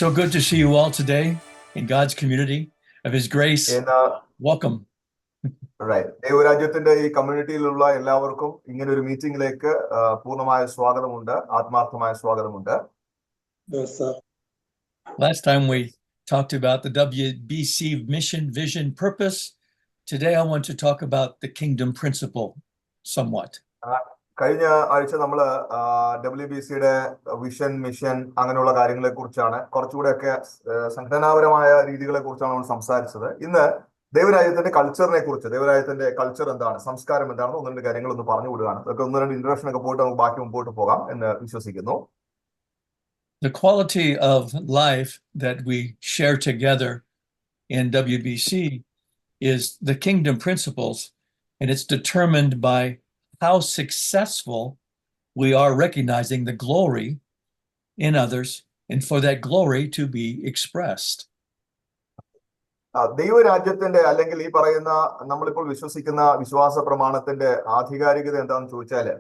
so good to see you all today in God's community of His grace. Welcome. Right. ദൈവരാജ്യത്തിന്റെ ഈ കമ്മ്യൂണിറ്റിയിലുള്ള എല്ലാവർക്കും ഇങ്ങനെ ഒരു മീറ്റിംഗിലേക്ക് പൂർണ്ണമായ സ്വാഗതമുണ്ട്, ആത്മാർത്ഥമായ സ്വാഗതമുണ്ട്. Yes, sir. Last time we talked about the WBC mission, vision, purpose. Today I want to talk about the kingdom principle somewhat. കഴിഞ്ഞ ആഴ്ച നമ്മൾ WBCയുടെ വിഷൻ, മിഷൻ അങ്ങനെയുള്ള കാര്യങ്ങളെ കുറിച്ചാണ്, കുറച്ചുകൂടെയൊക്കെ സംഘടനാപരമായ രീതികളെ കുറിച്ചാണ് നമ്മൾ സംസാരിച്ചത്. ഇന്ന് ദൈവരാജ്യത്തിന്റെ കൾച്ചറിനെ കുറിച്ച്, ദൈവരാജ്യത്തിന്റെ കൾച്ചർ എന്താണ്, സംസ്കാരം എന്താണെന്ന് ഒന്ന് രണ്ട് കാര്യങ്ങൾ ഒന്ന് പറഞ്ഞു വിടുകയാണ്. അതൊക്കെ ഒന്ന് രണ്ട് ഇൻട്രൊഡക്ഷൻ ഒക്കെ പോയിട്ട് നമുക്ക് ബാക്കി മുമ്പോട്ട് പോകാം എന്ന് വിശ്വസിക്കുന്നു. The quality of life that we share together in WBC is the kingdom principles, and it's determined by how successful we are recognizing the glory in others and for that glory to be expressed. ദൈവരാജ്യത്തിന്റെ അല്ലെങ്കിൽ ഈ പറയുന്ന നമ്മളിപ്പോൾ വിശ്വസിക്കുന്ന വിശ്വാസ പ്രമാണത്തിന്റെ ആധികാരികത എന്താണെന്ന് ചോദിച്ചാല്,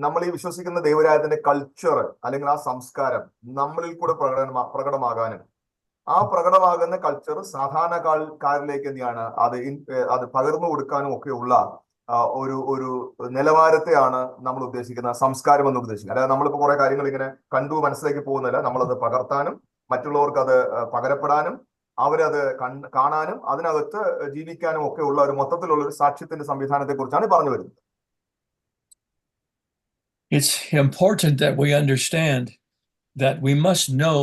നമ്മൾ ഈ വിശ്വസിക്കുന്ന ദൈവരാജ്യത്തിന്റെ കൾച്ചർ അല്ലെങ്കിൽ ആ സംസ്കാരം നമ്മളിൽ കൂടെ പ്രകടമാകാനും ആ പ്രകടമാകുന്ന കൾച്ചർ സാധാരണക്കാരിലേക്ക് എന്താണ് അത് പകർന്നു കൊടുക്കാനും ഒക്കെയുള്ള ഒരു നിലവാരത്തെയാണ് നമ്മൾ ഉദ്ദേശിക്കുന്ന സംസ്കാരം എന്ന് ഉദ്ദേശിക്കുന്നത്. അതായത് നമ്മളിപ്പോ കുറെ കാര്യങ്ങൾ ഇങ്ങനെ കണ്ടു മനസ്സിലേക്ക് പോകുന്നില്ല, നമ്മളത് പകർത്താനും മറ്റുള്ളവർക്ക് അത് പകരപ്പെടാനും അവരത് കാണാനും അതിനകത്ത് ജീവിക്കാനും ഒക്കെ ഉള്ള ഒരു മൊത്തത്തിലുള്ള ഒരു സാക്ഷ്യത്തിന്റെ സംവിധാനത്തെ കുറിച്ചാണ് പറഞ്ഞു വരുന്നത്. It's important that we understand that we must know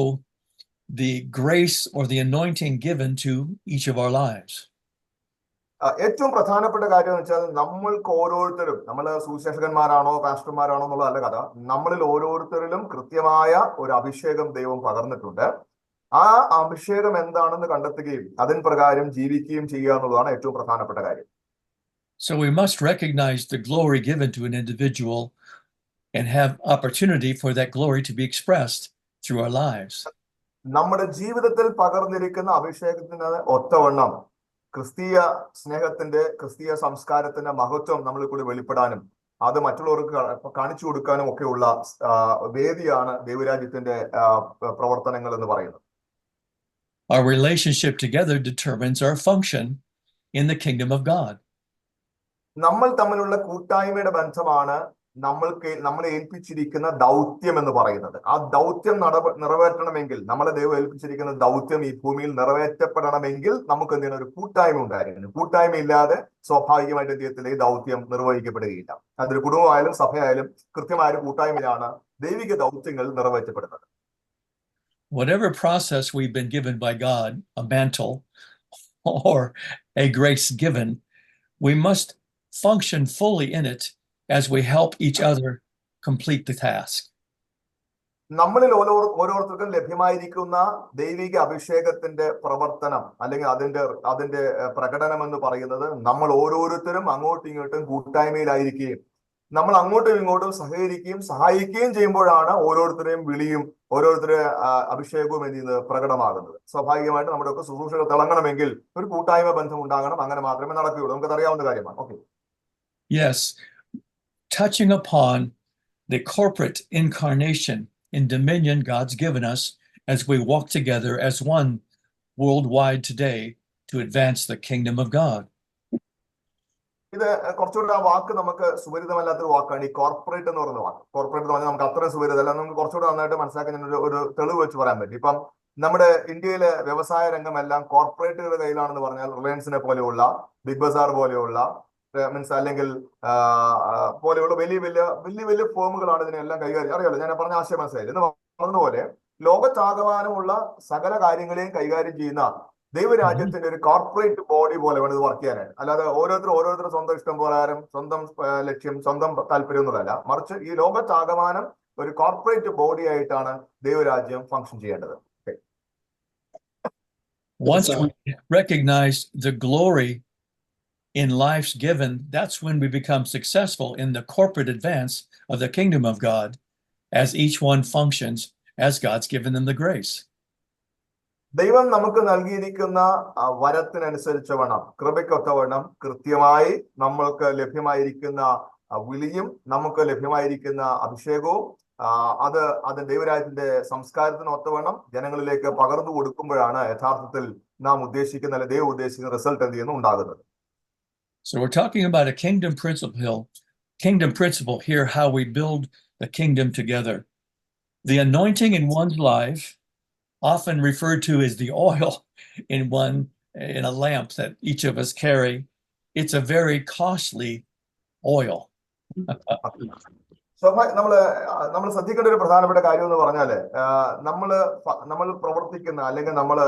the grace or the anointing given to each of our lives. ഏറ്റവും പ്രധാനപ്പെട്ട കാര്യം എന്ന് വെച്ചാൽ നമ്മൾക്ക് ഓരോരുത്തരും, നമ്മൾ സുവിശേഷകന്മാരാണോ പാസ്റ്റർമാരാണോ എന്നുള്ളതല്ല കഥ, നമ്മളിൽ ഓരോരുത്തരിലും കൃത്യമായ ഒരു അഭിഷേകം ദൈവം പകർന്നിട്ടുണ്ട്. ആ അഭിഷേകം എന്താണെന്ന് കണ്ടെത്തുകയും അതിൻ പ്രകാരം ജീവിക്കുകയും ചെയ്യുക എന്നുള്ളതാണ് ഏറ്റവും പ്രധാനപ്പെട്ട കാര്യം. So we must recognize the glory given to an individual and have opportunity for that glory to be expressed through our lives. നമ്മുടെ ജീവിതത്തിൽ പകർന്നിരിക്കുന്ന അഭിഷേകത്തിന് ഒത്തവണ്ണം ക്രിസ്തീയ സ്നേഹത്തിന്റെ, ക്രിസ്തീയ സംസ്കാരത്തിന്റെ മഹത്വം നമ്മളിൽ കൂടി വെളിപ്പെടാനും അത് മറ്റുള്ളവർക്ക് കാണിച്ചു കൊടുക്കാനും ഒക്കെയുള്ള വേദിയാണ് ദൈവരാജ്യത്തിന്റെ പ്രവർത്തനങ്ങൾ എന്ന് പറയുന്നത്. Our relationship together determines our function in the kingdom of God. നമ്മൾ തമ്മിലുള്ള കൂട്ടായ്മയുടെ ബന്ധമാണ് നമ്മളെ ഏൽപ്പിച്ചിരിക്കുന്ന ദൗത്യം എന്ന് പറയുന്നത്. ആ ദൗത്യം നിറവേറ്റണമെങ്കിൽ, നമ്മളെ ദൈവം ഏൽപ്പിച്ചിരിക്കുന്ന ദൗത്യം ഈ ഭൂമിയിൽ നിറവേറ്റപ്പെടണമെങ്കിൽ നമുക്ക് എന്തെങ്കിലും ഒരു കൂട്ടായ്മ ഉണ്ടായിരുന്നു. കൂട്ടായ്മ ഇല്ലാതെ സ്വാഭാവികമായിട്ട് ദൈവത്തിന്റെ ഈ ദൗത്യം നിർവഹിക്കപ്പെടുകയില്ല. അതൊരു കുടുംബമായാലും സഭയായാലും കൃത്യമായ ഒരു കൂട്ടായ്മയിലാണ് ദൈവിക ദൗത്യങ്ങൾ നിറവേറ്റപ്പെടുന്നത്. Whatever process we've been given by God, a mantle or a grace given, we must function fully in it as we help each other complete the task. നമ്മളിൽ ഓരോരുത്തർക്കും ലഭ്യമായിരിക്കുന്ന ദൈവിക അഭിഷേകത്തിന്റെ പ്രവർത്തനം അല്ലെങ്കിൽ അതിന്റെ പ്രകടനം എന്ന് പറയുന്നത് നമ്മൾ ഓരോരുത്തരും അങ്ങോട്ടും ഇങ്ങോട്ടും കൂട്ടായ്മയിലായിരിക്കുകയും നമ്മൾ അങ്ങോട്ടും ഇങ്ങോട്ടും സഹകരിക്കുകയും സഹായിക്കുകയും ചെയ്യുമ്പോഴാണ് ഓരോരുത്തരെയും വിളിയും ഓരോരുത്തരുടെ അഭിഷേകവും എന്ത് പ്രകടമാകുന്നത്. സ്വാഭാവികമായിട്ട് നമ്മുടെ ഒക്കെ ശുശ്രൂഷകൾ തിളങ്ങണമെങ്കിൽ ഒരു കൂട്ടായ്മ ബന്ധം ഉണ്ടാകണം. അങ്ങനെ മാത്രമേ നടക്കുകയുള്ളൂ. നമുക്കത് അറിയാവുന്ന കാര്യമാണ്. Okay. Yes, touching upon the corporate incarnation and dominion God's given us as we walk together as one worldwide today to advance the kingdom of God. ഇത് കുറച്ചുകൂടെ ആ വാക്ക് നമുക്ക് സുപരിതമല്ലാത്തൊരു വാക്കാണ്, ഈ കോർപ്പറേറ്റ് എന്ന് പറയുന്ന വാക്ക്. കോർപ്പറേറ്റ് എന്ന് പറഞ്ഞാൽ നമുക്ക് അത്രയും സുപരിതമല്ല, നമുക്ക് കുറച്ചുകൂടെ നന്നായിട്ട് മനസ്സിലാക്കാൻ ഒരു തെളിവ് വെച്ച് പറയാൻ പറ്റും. ഇപ്പം നമ്മുടെ ഇന്ത്യയിലെ വ്യവസായ രംഗമെല്ലാം കോർപ്പറേറ്റുകളുടെ കയ്യിലാണെന്ന് പറഞ്ഞാൽ റിലയൻസിനെ പോലെയുള്ള, ബിഗ് ബസാർ പോലെയുള്ള മീൻസ് അല്ലെങ്കിൽ പോലെയുള്ള വലിയ വലിയ ഫേമുകളാണ് ഇതിനെല്ലാം കൈകാര്യം. അറിയാലോ, ഞാൻ പറഞ്ഞ ആശയം മനസ്സിലായി എന്ന് പറഞ്ഞതുപോലെ ലോകത്താകമാനമുള്ള സകല കാര്യങ്ങളെയും കൈകാര്യം ചെയ്യുന്ന ദൈവരാജ്യത്തിന്റെ ഒരു കോർപ്പറേറ്റ് ബോഡി പോലെ വേണം ഇത് വർക്ക് ചെയ്യാനായിട്ട്. അല്ലാതെ ഓരോരുത്തർ സ്വന്തം ഇഷ്ടം പ്രകാരം, സ്വന്തം ലക്ഷ്യം, സ്വന്തം താല്പര്യം എന്നുള്ളതല്ല, മറിച്ച് ഈ ലോകത്താകമാനം ഒരു കോർപ്പറേറ്റ് ബോഡി ആയിട്ടാണ് ദൈവരാജ്യം ഫംഗ്ഷൻ ചെയ്യേണ്ടത്. Once we recognize the glory in lives given, that's when we become successful in the corporate advance of the kingdom of God, as each one functions as God's given them the grace. ദൈവം നമുക്ക് നൽകിയിരിക്കുന്ന വരത്തിനനുസരിച്ചവണ്ണം, കൃപയ്ക്കൊത്തവണ്ണം കൃത്യമായി നമ്മൾക്ക് ലഭ്യമായിരിക്കുന്ന വിളിയും നമുക്ക് ലഭ്യമായിരിക്കുന്ന അഭിഷേകവും അത് ദൈവരാജ്യത്തിന്റെ സംസ്കാരത്തിന് ഒത്തവണ്ണം ജനങ്ങളിലേക്ക് പകർന്നു കൊടുക്കുമ്പോഴാണ് യഥാർത്ഥത്തിൽ നാം ഉദ്ദേശിക്കുന്ന അല്ലെങ്കിൽ ദൈവം ഉദ്ദേശിക്കുന്ന റിസൾട്ട് എന്ത് ചെയ്യുന്നു ഉണ്ടാകുന്നത്. So we're talking about a kingdom principle here, how we build the kingdom together. The anointing in one's life, often referred to as the oil in a lamp that each of us carry, it's a very costly oil. നമ്മൾ ശ്രദ്ധിക്കേണ്ട ഒരു പ്രധാനപ്പെട്ട കാര്യം എന്ന് പറഞ്ഞാല് നമ്മൾ പ്രവർത്തിക്കുന്ന അല്ലെങ്കിൽ നമ്മൾ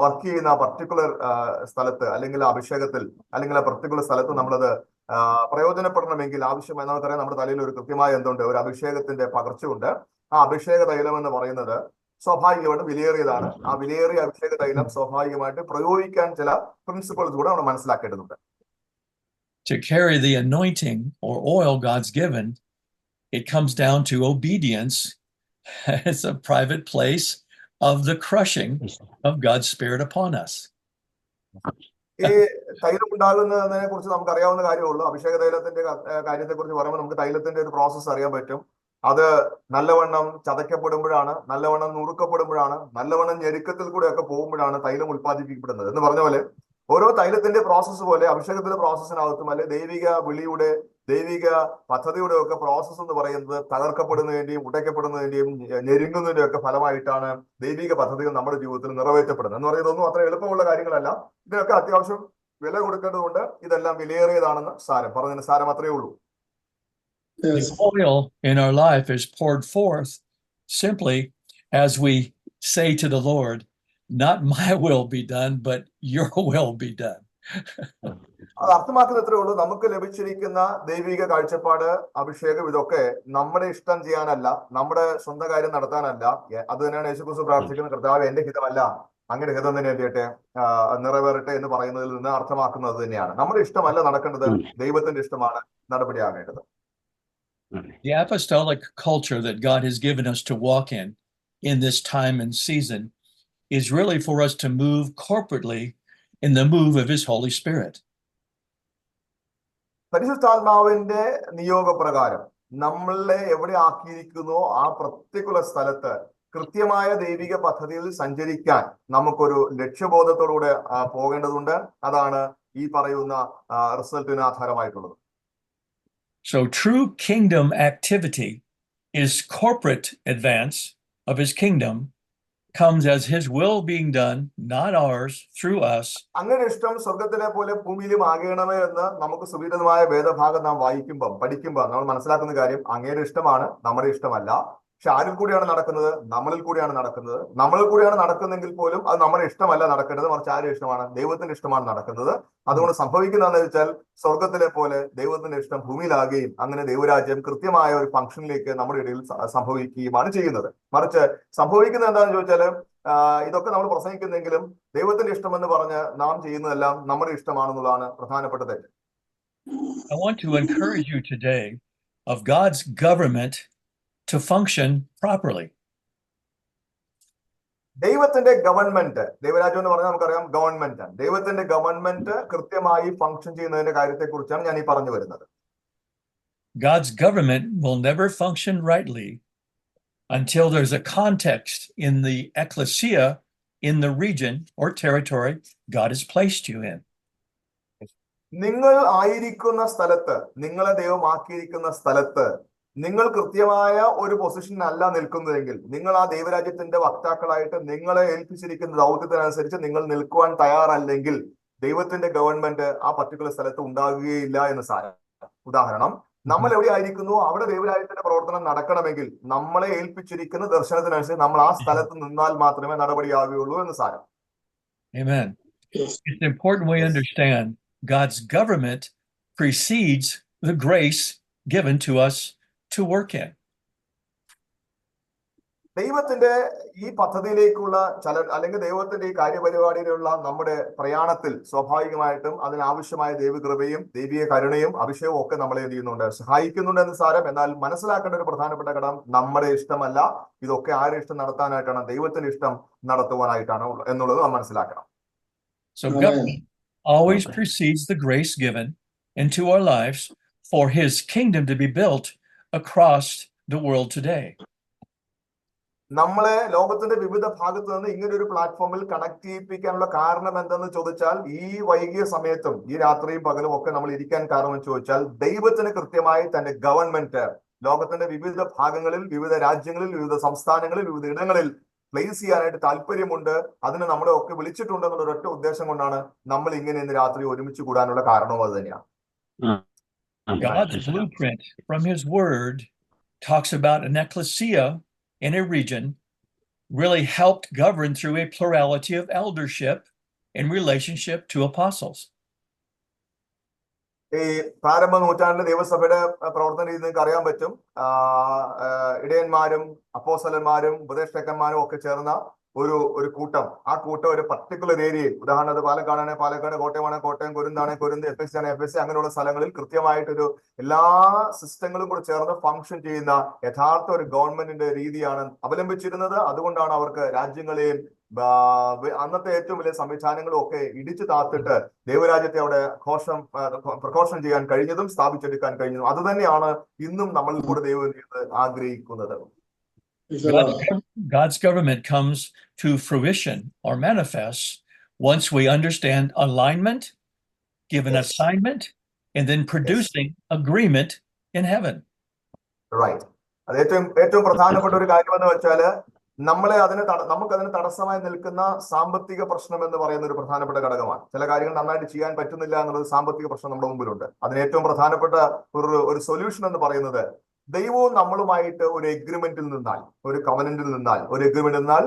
വർക്ക് ചെയ്യുന്ന പർട്ടിക്കുലർ സ്ഥലത്ത് അല്ലെങ്കിൽ അഭിഷേകത്തിൽ അല്ലെങ്കിൽ ആ പർട്ടിക്കുലർ സ്ഥലത്ത് നമ്മളത് പ്രയോജനപ്പെടണമെങ്കിൽ ആവശ്യമായി നമുക്കറിയാം നമ്മുടെ തലയിൽ ഒരു കൃത്യമായ എന്തുണ്ട്, ഒരു അഭിഷേകത്തിന്റെ പകർച്ചയുണ്ട്. ആ അഭിഷേക തൈലം എന്ന് പറയുന്നത് സ്വാഭാവികമായിട്ട് വിലയേറിയതാണ്. ആ വിലയേറിയ അഭിഷേക തൈലം സ്വാഭാവികമായിട്ട് പ്രയോഗിക്കാൻ ചില പ്രിൻസിപ്പിൾസ് കൂടെ നമ്മൾ മനസ്സിലാക്കേണ്ടതുണ്ട്. To carry the anointing or oil God's given, it comes down to obedience as a private place of the crushing of God's Spirit upon us. ഈ തൈലം ഉണ്ടാകുന്നതിനെ കുറിച്ച് നമുക്ക് അറിയാവുന്ന കാര്യമുള്ളൂ. അഭിഷേക തൈലത്തിന്റെ കാര്യത്തെ കുറിച്ച് പറയുമ്പോൾ നമുക്ക് തൈലത്തിന്റെ ഒരു പ്രോസസ്സ് അറിയാൻ പറ്റും. അത് നല്ലവണ്ണം ചതയ്ക്കപ്പെടുമ്പോഴാണ്, നല്ലവണ്ണം നുറുക്കപ്പെടുമ്പോഴാണ്, നല്ലവണ്ണം ഞെരുക്കത്തിൽ കൂടെയൊക്കെ പോകുമ്പോഴാണ് തൈലം ഉത്പാദിപ്പിക്കപ്പെടുന്നത്. എന്ന് പറഞ്ഞ പോലെ ഓരോ തൈലത്തിന്റെ പ്രോസസ്സ് പോലെ അഭിഷേകത്തിന്റെ പ്രോസസ്സിനകത്തും അല്ലെ ദൈവിക വിളിയുടെ ദൈവിക പദ്ധതിയുടെ ഒക്കെ പ്രോസസ്സ് എന്ന് പറയുന്നത് തകർക്കപ്പെടുന്നതിന്റെയും ഉടയ്ക്കപ്പെടുന്നതിന്റെയും ഞെരുങ്ങുന്നതിന്റെയും ഒക്കെ ഫലമായിട്ടാണ് ദൈവിക പദ്ധതികൾ നമ്മുടെ ജീവിതത്തിൽ നിറവേറ്റപ്പെടുന്നത്. എന്ന് പറയുന്നതൊന്നും അത്ര എളുപ്പമുള്ള കാര്യങ്ങളല്ല. ഇതിനൊക്കെ അത്യാവശ്യം വില കൊടുക്കേണ്ടതുകൊണ്ട് ഇതെല്ലാം വിലയേറിയതാണെന്ന് പറഞ്ഞതിന് സാരം അത്രയേ ഉള്ളൂ. The oil in our life is poured forth simply as we say to the Lord, not my will be done, but your will be done. അത് അർത്ഥമാക്കുന്നത് ഇത്രയേ ഉള്ളൂ. നമുക്ക് ലഭിച്ചിരിക്കുന്ന ദൈവിക കാഴ്ചപ്പാട്, അഭിഷേകം, ഇതൊക്കെ നമ്മുടെ ഇഷ്ടം ചെയ്യാനല്ല, നമ്മുടെ സ്വന്തം കാര്യം നടത്താനല്ല. അത് തന്നെയാണ് യേശുക്രിസ്തു പ്രാർത്ഥിക്കുന്നത്, കർത്താവേ എന്റെ ഹിതമല്ല അങ്ങനെ ഹിതം തന്നെ എന്ത് ചെയ്യട്ടെ, നിറവേറട്ടെ എന്ന് പറയുന്നതിൽ നിന്ന് അർത്ഥമാക്കുന്നത് തന്നെയാണ്. നമ്മുടെ ഇഷ്ടമല്ല നടക്കേണ്ടത്, ദൈവത്തിന്റെ ഇഷ്ടമാണ് നടപടിയാകേണ്ടത്. The apostolic culture that God has given us to walk in this time and season is really for us to move corporately in the move of His Holy Spirit. പരിശുദ്ധാത്മാവിന്റെ നിയോഗപ്രകാരം നമ്മളെ എവിടെ ആക്കിയിരിക്കുന്നോ ആ പർട്ടിക്കുലർ സ്ഥലത്ത് കൃത്യമായ ദൈവിക പദ്ധതിയിൽ സഞ്ചരിക്കാൻ നമുക്കൊരു ലക്ഷ്യബോധത്തോടുകൂടെ പോകേണ്ടതുണ്ട്. അതാണ് ഈ പറയുന്ന റിസൾട്ടിന് ആധാരമായിട്ടുള്ളത്. So true kingdom activity is corporate advance of His kingdom comes as His will being done, not ours, through us. അങ്ങനെ ഇഷ്ടം സ്വർഗത്തിലെ പോലെ ഭൂമിയിലും ആകണമേ എന്ന് നമുക്ക് സുവിദിതമായ വേദഭാഗം നാം പഠിക്കുമ്പോൾ നമ്മൾ മനസ്സിലാക്കുന്ന കാര്യം അങ്ങയുടെ ഇഷ്ടമാണ്, നമ്മുടെ ഇഷ്ടമല്ല. പക്ഷെ ആരിൽ കൂടിയാണ് നടക്കുന്നത്? നമ്മളിൽ കൂടിയാണ് നടക്കുന്നത്. നമ്മളിൽ കൂടിയാണ് നടക്കുന്നെങ്കിൽ പോലും അത് നമ്മുടെ ഇഷ്ടമല്ല നടക്കേണ്ടത്, മറിച്ച് ആരുടെ ഇഷ്ടമാണ്? ദൈവത്തിന്റെ ഇഷ്ടമാണ് നടക്കുന്നത്. അതുകൊണ്ട് സംഭവിക്കുന്നതെന്ന് വെച്ചാൽ സ്വർഗത്തിലെ പോലെ ദൈവത്തിന്റെ ഇഷ്ടം ഭൂമിയിലാകുകയും അങ്ങനെ ദൈവരാജ്യം കൃത്യമായ ഒരു ഫംഗ്ഷനിലേക്ക് നമ്മുടെ ഇടയിൽ സംഭവിക്കുകയുമാണ് ചെയ്യുന്നത്. മറിച്ച് സംഭവിക്കുന്നത് എന്താണെന്ന് ചോദിച്ചാൽ ഇതൊക്കെ നമ്മൾ പ്രസംഗിക്കുന്നെങ്കിലും ദൈവത്തിന്റെ ഇഷ്ടം എന്ന് പറഞ്ഞ് നാം ചെയ്യുന്നതെല്ലാം നമ്മുടെ ഇഷ്ടമാണെന്നുള്ളതാണ് പ്രധാനപ്പെട്ട തെറ്റ്. I want to encourage you today of God's government to function properly. ദൈവത്തിന്റെ ഗവൺമെന്റ്, ദൈവരാജ്യം എന്ന് പറഞ്ഞാൽ നമുക്കറിയാം ഗവൺമെന്റ്. ദൈവത്തിന്റെ ഗവൺമെന്റ് കൃത്യമായി ഫംഗ്ഷൻ ചെയ്യുന്നതിന്റെ കാര്യത്തെ കുറിച്ചാണ് ഞാൻ ഈ പറഞ്ഞു വരുന്നത്. God's government will never function rightly until there's a context in the ecclesia in the region or territory God has placed you in. നിങ്ങൾ ആയിരിക്കുന്ന സ്ഥലത്ത്, നിങ്ങളെ ദൈവം ആക്കിയിരിക്കുന്ന സ്ഥലത്ത് നിങ്ങൾ കൃത്യമായ ഒരു പൊസിഷനിലല്ല നിൽക്കുന്നതെങ്കിൽ, നിങ്ങൾ ആ ദൈവരാജ്യത്തിന്റെ വക്താക്കളായിട്ട് നിങ്ങളെ ഏൽപ്പിച്ചിരിക്കുന്ന ദൗത്യത്തിനനുസരിച്ച് നിങ്ങൾ നിൽക്കുവാൻ തയ്യാറല്ലെങ്കിൽ ദൈവത്തിന്റെ ഗവൺമെന്റ് ആ പർട്ടിക്കുലർ സ്ഥലത്ത് ഉണ്ടാകുകയില്ല എന്ന് സാരം. ഉദാഹരണം, നമ്മൾ എവിടെ ആയിരിക്കുന്നു അവിടെ ദൈവരാജ്യത്തിന്റെ പ്രവർത്തനം നടക്കണമെങ്കിൽ നമ്മളെ ഏൽപ്പിച്ചിരിക്കുന്ന ദർശനത്തിനനുസരിച്ച് നമ്മൾ ആ സ്ഥലത്ത് നിന്നാൽ മാത്രമേ നടപടിയാകുകയുള്ളൂ എന്ന് സാരം. Amen. It's important we understand God's government precedes the grace given to us to work in. ദൈവത്തിന്റെ ഈ പദ്ധതിയിലേക്കുള്ള അല്ലെങ്കിൽ ദൈവത്തിന്റെ ഈ കാര്യപരിപാടിയിലുള്ള നമ്മുടെ പ്രയാണത്തിൽ സ്വാഭാവികമായിട്ടും അതിനാവശ്യമായ ദൈവകൃപയും ദൈവിക കരുണയും അഭിഷേകവും ഒക്കെ നമ്മളെ എന്ത് ചെയ്യുന്നുണ്ട്, സഹായിക്കുന്നുണ്ട് എന്ന് സാരം. എന്നാൽ മനസ്സിലാക്കേണ്ട ഒരു പ്രധാനപ്പെട്ട ഘടകം നമ്മുടെ ഇഷ്ടമല്ല, ഇതൊക്കെ ആരുടെ ഇഷ്ടം നടത്താനായിട്ടാണ്? ദൈവത്തിന്റെ ഇഷ്ടം നടത്തുവാനായിട്ടാണ് എന്നുള്ളത് നാം മനസ്സിലാക്കണം. So government always precedes the grace given into our lives for His kingdom to be built across the world today. നമ്മളെ ലോകത്തിന്റെ വിവിധ ഭാഗത്ത് നിന്ന് ഇങ്ങനെ ഒരു പ്ലാറ്റ്ഫോമിൽ കണക്ട് ചെയ്യിപ്പിക്കാനുള്ള കാരണം എന്തെന്ന് ചോദിച്ചാൽ, ഈ വൈകിയ സമയത്തും ഈ രാത്രിയും പകലും ഒക്കെ നമ്മൾ ഇരിക്കാൻ കാരണം എന്ന് ചോദിച്ചാൽ, ദൈവത്തിന് കൃത്യമായി തന്റെ ഗവൺമെന്റ് ലോകത്തിന്റെ വിവിധ ഭാഗങ്ങളിൽ, വിവിധ രാജ്യങ്ങളിൽ, വിവിധ സംസ്ഥാനങ്ങളിൽ, വിവിധ ഇടങ്ങളിൽ പ്ലേസ് ചെയ്യാനായിട്ട് താല്പര്യമുണ്ട്. അതിന് നമ്മളെ ഒക്കെ വിളിച്ചിട്ടുണ്ട് എന്നുള്ള ഒരൊറ്റ ഉദ്ദേശം കൊണ്ടാണ് നമ്മൾ ഇങ്ങനെ ഇന്ന് രാത്രി ഒരുമിച്ച് കൂടാനുള്ള കാരണവും അത് തന്നെയാണ്. God's blueprint from his word talks about an ecclesia in a region really helped govern through a plurality of eldership in relationship to apostles. ഈ പ്രാരംഭ നൂറ്റാണ്ടിലെ ദൈവസഭയുടെ പ്രവർത്തന രീതി നിങ്ങൾക്ക് അറിയാൻ പറ്റും. ഇടയന്മാരും അപ്പോസ്തലന്മാരും ഉപദേഷ്ടാക്കന്മാരും ഒക്കെ ചേർന്ന ഒരു കൂട്ടം. ആ കൂട്ടം ഒരു പർട്ടിക്കുലർ ഏരിയയിൽ, ഉദാഹരണത്തിന് പാലക്കാടാണെങ്കിൽ പാലക്കാട്, കോട്ടയമാണെങ്കിൽ കോട്ടയം, കൊരിന്താണെങ്കിൽ കൊരിന്ത്, FSC ആണെങ്കിൽ FSC, അങ്ങനെയുള്ള സ്ഥലങ്ങളിൽ കൃത്യമായിട്ടൊരു എല്ലാ സിസ്റ്റങ്ങളും കൂടെ ചേർന്ന് ഫംഗ്ഷൻ ചെയ്യുന്ന യഥാർത്ഥ ഒരു ഗവൺമെന്റിന്റെ രീതിയാണ് അവലംബിച്ചിരുന്നത്. അതുകൊണ്ടാണ് അവർക്ക് രാജ്യങ്ങളെയും അന്നത്തെ ഏറ്റവും വലിയ സംവിധാനങ്ങളും ഒക്കെ ഇടിച്ചു താത്തിട്ട് ദൈവരാജ്യത്തെ അവിടെ പ്രഘോഷണം ചെയ്യാൻ കഴിഞ്ഞതും സ്ഥാപിച്ചെടുക്കാൻ കഴിഞ്ഞതും. അത് തന്നെയാണ് ഇന്നും നമ്മളിൽ കൂടെ ദൈവം ആഗ്രഹിക്കുന്നത്. God's government comes to fruition or manifests once we understand alignment, give an assignment, and then producing agreement in heaven. Right. അത് ഏറ്റവും പ്രധാനപ്പെട്ട ഒരു കാര്യം എന്ന് വെച്ചാല്, നമുക്കതിന് തടസ്സമായി നിൽക്കുന്ന സാമ്പത്തിക പ്രശ്നം എന്ന് പറയുന്ന ഒരു പ്രധാനപ്പെട്ട ഘടകമാണ്. ചില കാര്യങ്ങൾ നന്നായിട്ട് ചെയ്യാൻ പറ്റുന്നില്ല എന്നുള്ളത് സാമ്പത്തിക പ്രശ്നം നമ്മുടെ മുമ്പിലുണ്ട്. അതിന് ഏറ്റവും പ്രധാനപ്പെട്ട ഒരു സൊല്യൂഷൻ എന്ന് പറയുന്നത്, ദൈവവും നമ്മളുമായിട്ട് ഒരു എഗ്രിമെന്റിൽ നിന്നാൽ, ഒരു കവനന്റിൽ നിന്നാൽ, ഒരു എഗ്രിമെന്റ് നിന്നാൽ,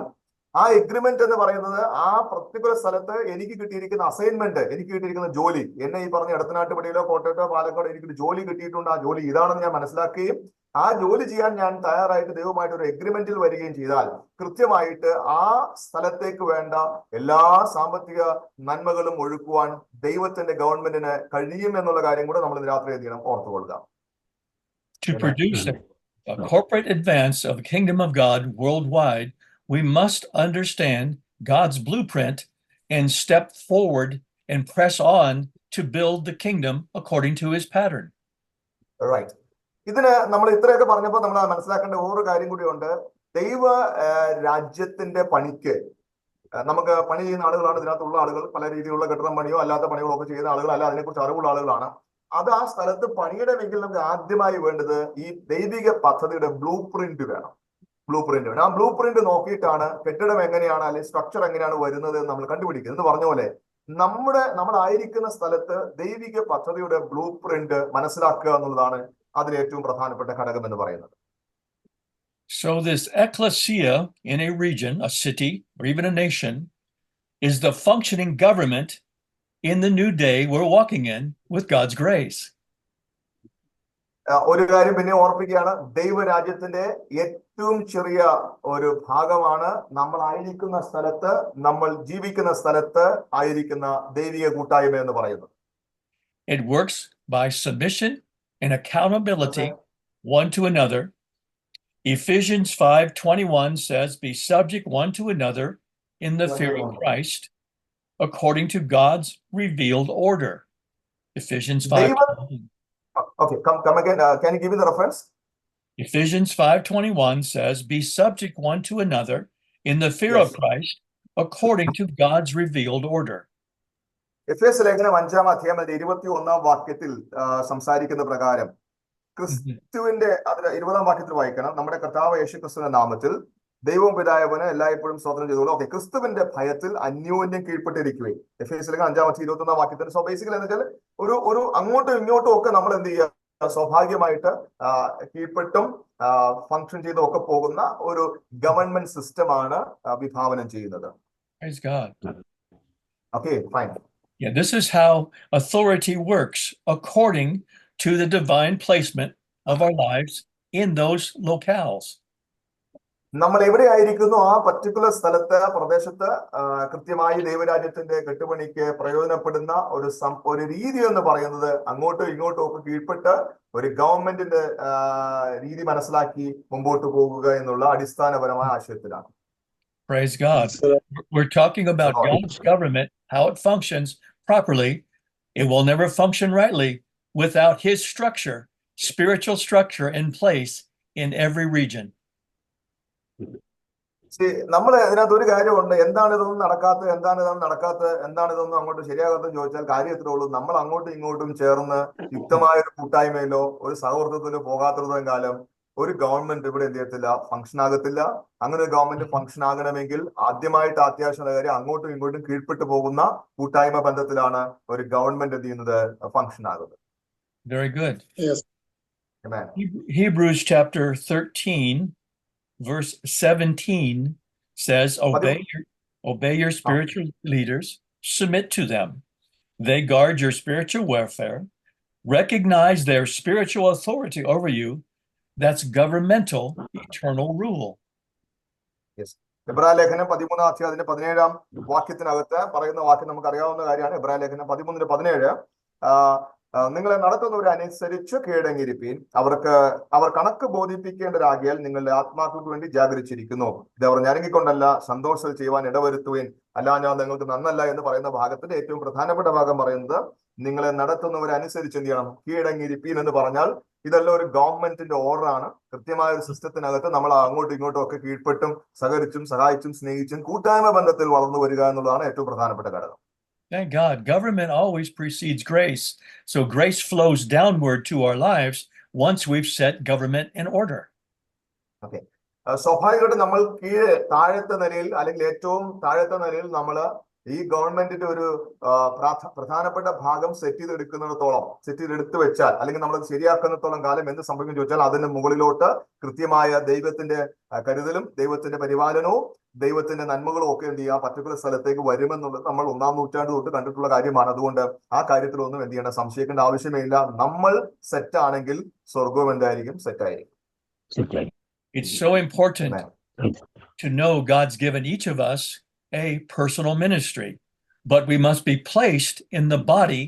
ആ എഗ്രിമെന്റ് എന്ന് പറയുന്നത് ആ പർട്ടിക്കുലർ സ്ഥലത്ത് എനിക്ക് കിട്ടിയിരിക്കുന്ന അസൈൻമെന്റ്, എനിക്ക് കിട്ടിയിരിക്കുന്ന ജോലി, എന്നെ ഈ പറഞ്ഞ എടത്തനാട്ടുപടിയിലോ കോട്ടയത്തോ പാലക്കാടോ എനിക്കൊരു ജോലി കിട്ടിയിട്ടുണ്ട്. ആ ജോലി ഇതാണെന്ന് ഞാൻ മനസ്സിലാക്കുകയും ആ ജോലി ചെയ്യാൻ ഞാൻ തയ്യാറായിട്ട് ദൈവമായിട്ട് ഒരു എഗ്രിമെന്റിൽ വരികയും ചെയ്താൽ കൃത്യമായിട്ട് ആ സ്ഥലത്തേക്ക് വേണ്ട എല്ലാ സാമ്പത്തിക നന്മകളും ഒഴുക്കുവാൻ ദൈവത്തിന്റെ ഗവൺമെന്റിന് കഴിയും എന്നുള്ള കാര്യം കൂടെ നമ്മൾ രാത്രി അധികം ഓർത്തുകൊള്ളുക. To produce a corporate advance of the kingdom of God worldwide, we must understand God's blueprint and step forward and press on to build the kingdom according to his pattern. Right. ഇതിന് നമ്മൾ ഇത്രയൊക്കെ പറഞ്ഞപ്പോൾ നമ്മൾ മനസ്സിലാക്കേണ്ട വേറൊരു കാര്യം കൂടിയുണ്ട്. ദൈവ രാജ്യത്തിന്റെ പണിക്ക് നമുക്ക് പണി ചെയ്യുന്ന ആളുകളാണ് ഇതിനകത്തുള്ള ആളുകൾ. പല രീതിയിലുള്ള കെട്ടിടം പണിയോ അല്ലാത്ത പണികളോ ഒക്കെ ചെയ്യുന്ന ആളുകളല്ല, അതിനെക്കുറിച്ച് അറിവുള്ള ആളുകളാണ്. അത് ആ സ്ഥലത്ത് പണിയണമെങ്കിൽ നമുക്ക് ആദ്യമായി വേണ്ടത് ഈ ദൈവിക പദ്ധതിയുടെ ബ്ലൂ പ്രിന്റ് വേണം. ആ ബ്ലൂ പ്രിന്റ് നോക്കിയിട്ടാണ് കെട്ടിടം എങ്ങനെയാണ് അല്ലെങ്കിൽ സ്ട്രക്ചർ എങ്ങനെയാണ് വരുന്നത് എന്ന് നമ്മൾ കണ്ടുപിടിക്കുന്നത്. എന്ന് പറഞ്ഞ പോലെ നമ്മളായിരിക്കുന്ന സ്ഥലത്ത് ദൈവിക പദ്ധതിയുടെ ബ്ലൂ പ്രിന്റ് മനസ്സിലാക്കുക എന്നുള്ളതാണ് അതിൽ ഏറ്റവും പ്രധാനപ്പെട്ട ഘടകം എന്ന് പറയുന്നത്. So this ecclesia in a region, a city, or even a nation, is the functioning government in the new day we're walking in with God's grace. ഒരു കാര്യം പിന്നെ ഓർപ്പിക്കുകയാണ്, ദൈവരാജ്യത്തിന്റെ ഏറ്റവും ചെറിയ ഒരു ഭാഗമാണ് നമ്മളായിരിക്കുന്ന സ്ഥലത്ത്, നമ്മൾ ജീവിക്കുന്ന സ്ഥലത്ത് ആയിരിക്കുന്ന ദൈവിക കൂട്ടായ്മ എന്ന് പറയുന്നത്. It works by submission and accountability one to another. Ephesians 5:21 says, "Be subject one to another in the fear of Christ, according to God's revealed order." Ephesians 5. Okay, come again. Can you give me the reference? Ephesians 5:21 says, "Be subject one to another in the fear of Christ, according to God's revealed order." എഫേസ്യ ലേഖനം 5-ാം അധ്യായം 21-ാം വാക്യത്തിൽ സംസാരിക്കുന്ന പ്രകാരം ക്രിസ്തുവിന്റെ 20-ാം വാക്യത്തിൽ വായിക്കണം. നമ്മുടെ കർത്താവ് യേശുക്രിസ്തുവിന്റെ നാമത്തിൽ ദൈവവും പിതാവിന് എല്ലായ്പ്പോഴും സ്തോത്രം ചെയ്തോളൂ. ഓക്കെ, ക്രിസ്തുവിന്റെ ഭയത്തിൽ അന്യോന്യം കീഴ്പ്പെട്ടിരിക്കുകയും. എഫേസ്യ ലേഖനം 5-ാം അധ്യായം 21-ാം വാക്യത്തിൽ. സോ ബേസിക്കലി എന്ന് വെച്ചാൽ ഒരു അങ്ങോട്ടും ഇങ്ങോട്ടും ഒക്കെ നമ്മൾ എന്ത് ചെയ്യുക, സ്വാഭാവികമായിട്ട് കീഴ്പ്പെട്ടും ഫംഗ്ഷൻ ചെയ്തും ഒക്കെ പോകുന്ന ഒരു ഗവൺമെന്റ് സിസ്റ്റമാണ് വിഭാവനം ചെയ്യുന്നത്. Praise God. Okay, fine. Yeah, this is how authority works according to the divine placement of our lives in those locales. നമ്മൾ എവിടെ ആയിരിക്കുന്നു ആ പർട്ടിക്കുലർ സ്ഥലത്ത്, പ്രദേശത്ത് കൃത്യമായി ദൈവരാജ്യത്തിന്റെ കെട്ടുപണിക്ക് പ്രയോജനപ്പെടുന്ന ഒരു രീതി എന്ന് പറയുന്നത് അങ്ങോട്ടും ഇങ്ങോട്ടും ഒക്കെ കീഴ്പ്പെട്ട് ഒരു ഗവൺമെന്റിന്റെ രീതി മനസ്സിലാക്കി മുമ്പോട്ട് പോകുക എന്നുള്ള അടിസ്ഥാനപരമായ ആശയത്തിലാണ്. Praise God. We're talking about God's government, how it functions properly. It will never function rightly without his structure spiritual structure in place in every region. നമ്മൾ ഇതിനകത്ത് ഒരു കാര്യമുണ്ട്. എന്താണ് ഇതൊന്നും നടക്കാത്തത്, എന്താണ് ഇതൊന്നും അങ്ങോട്ട് ശരിയാകാത്തതെന്ന് ചോദിച്ചാൽ കാര്യം ഇത്രേ ഉള്ളൂ. നമ്മൾ അങ്ങോട്ടും ഇങ്ങോട്ടും ചേർന്ന് യുക്തമായ ഒരു കൂട്ടായ്മയിലോ ഒരു സൗഹൃദത്തിലോ പോകാത്തിടത്തോളം കാലം ഒരു ഗവൺമെന്റ് ഇവിടെ എന്ത് ചെയ്യത്തില്ല, ഫംഗ്ഷൻ ആകത്തില്ല. അങ്ങനെ ഒരു ഗവൺമെന്റ് ഫംഗ്ഷൻ ആകണമെങ്കിൽ ആദ്യമായിട്ട് അത്യാവശ്യമുള്ള കാര്യം അങ്ങോട്ടും ഇങ്ങോട്ടും കീഴ്പ്പെട്ടു പോകുന്ന കൂട്ടായ്മ ബന്ധത്തിലാണ് ഒരു ഗവൺമെന്റ് എന്ത് ചെയ്യുന്നത്, ഫംഗ്ഷൻ ആകുന്നത്. Very good. Yes. Amen. Hebrews chapter 13, verse 17 says, obey your spiritual leaders, submit to them. They guard your spiritual welfare. Recognize their spiritual authority over you. That's governmental, eternal rule. Yes. എബ്രായ ലേഖനം 13 അധ്യായത്തിന്റെ 17 വാക്യത്തിനകത്ത് പറയുന്ന വാക്യം നമുക്ക് അറിയാവുന്ന കാര്യമാണ്. എബ്രായ ലേഖനം 13:17 നിങ്ങളെ നടത്തുന്നവരനുസരിച്ച് കീഴടങ്ങിയിരിപ്പീൻ. അവർ കണക്ക് ബോധിപ്പിക്കേണ്ടവരാകിയാൽ നിങ്ങളുടെ ആത്മാക്കൾക്ക് വേണ്ടി ജാഗരിച്ചിരിക്കുന്നു. ഇത് അവർ ഞരങ്ങിക്കൊണ്ടല്ല, സന്തോഷത്തിൽ ചെയ്യുവാൻ ഇടവരുത്തുവിൻ, അല്ല ഞാൻ നിങ്ങൾക്ക് നന്നല്ല എന്ന് പറയുന്ന ഭാഗത്തിന്റെ ഏറ്റവും പ്രധാനപ്പെട്ട ഭാഗം പറയുന്നത് നിങ്ങളെ നടത്തുന്നവരനുസരിച്ച് എന്ത് ചെയ്യണം, കീഴടങ്ങിയിരിപ്പീൻ എന്ന് പറഞ്ഞാൽ ഇതെല്ലാം ഒരു ഗവൺമെന്റിന്റെ ഓർഡറാണ്. കൃത്യമായ ഒരു സിസ്റ്റത്തിനകത്ത് നമ്മൾ അങ്ങോട്ടും ഇങ്ങോട്ടും ഒക്കെ കീഴ്പ്പെട്ടും സഹകരിച്ചും സഹായിച്ചും സ്നേഹിച്ചും കൂട്ടായ്മ ബന്ധത്തിൽ വളർന്നു വരിക എന്നുള്ളതാണ് ഏറ്റവും പ്രധാനപ്പെട്ട ഘടകം. Thank God. Government always precedes grace. So grace flows downward to our lives once we've set government in order. Okay. സ്വാഭാവികമായിട്ട് നമ്മൾ താഴത്തെ നിലയിൽ അല്ലെങ്കിൽ ഏറ്റവും താഴത്തെ നിലയിൽ നമ്മൾ ഈ ഗവൺമെന്റിന്റെ ഒരു പ്രധാനപ്പെട്ട ഭാഗം സെറ്റ് ചെയ്തെടുത്ത് വെച്ചാൽ അല്ലെങ്കിൽ നമ്മൾ ശരിയാക്കുന്നിടത്തോളം കാലം എന്ത് സംഭവിക്കും ചോദിച്ചാൽ അതിന് മുകളിലോട്ട് കൃത്യമായ ദൈവത്തിന്റെ കരുതലും ദൈവത്തിന്റെ പരിപാലനവും ദൈവത്തിന്റെ നന്മകളും ഒക്കെ എന്ത് ചെയ്യുക പർട്ടിക്കുലർ സ്ഥലത്തേക്ക് വരുമെന്നുള്ളത് നമ്മൾ 1-ാം നൂറ്റാണ്ട് തൊട്ട് കണ്ടിട്ടുള്ള കാര്യമാണ്. അതുകൊണ്ട് ആ കാര്യത്തിലൊന്നും എന്ത് ചെയ്യേണ്ട, സംശയിക്കേണ്ട ആവശ്യമേ ഇല്ല. നമ്മൾ സെറ്റ് ആണെങ്കിൽ സ്വർഗവും എന്തായിരിക്കും, സെറ്റ് ആയിരിക്കും. It's so important to know God's given each of us a personal ministry, but we must be placed in the body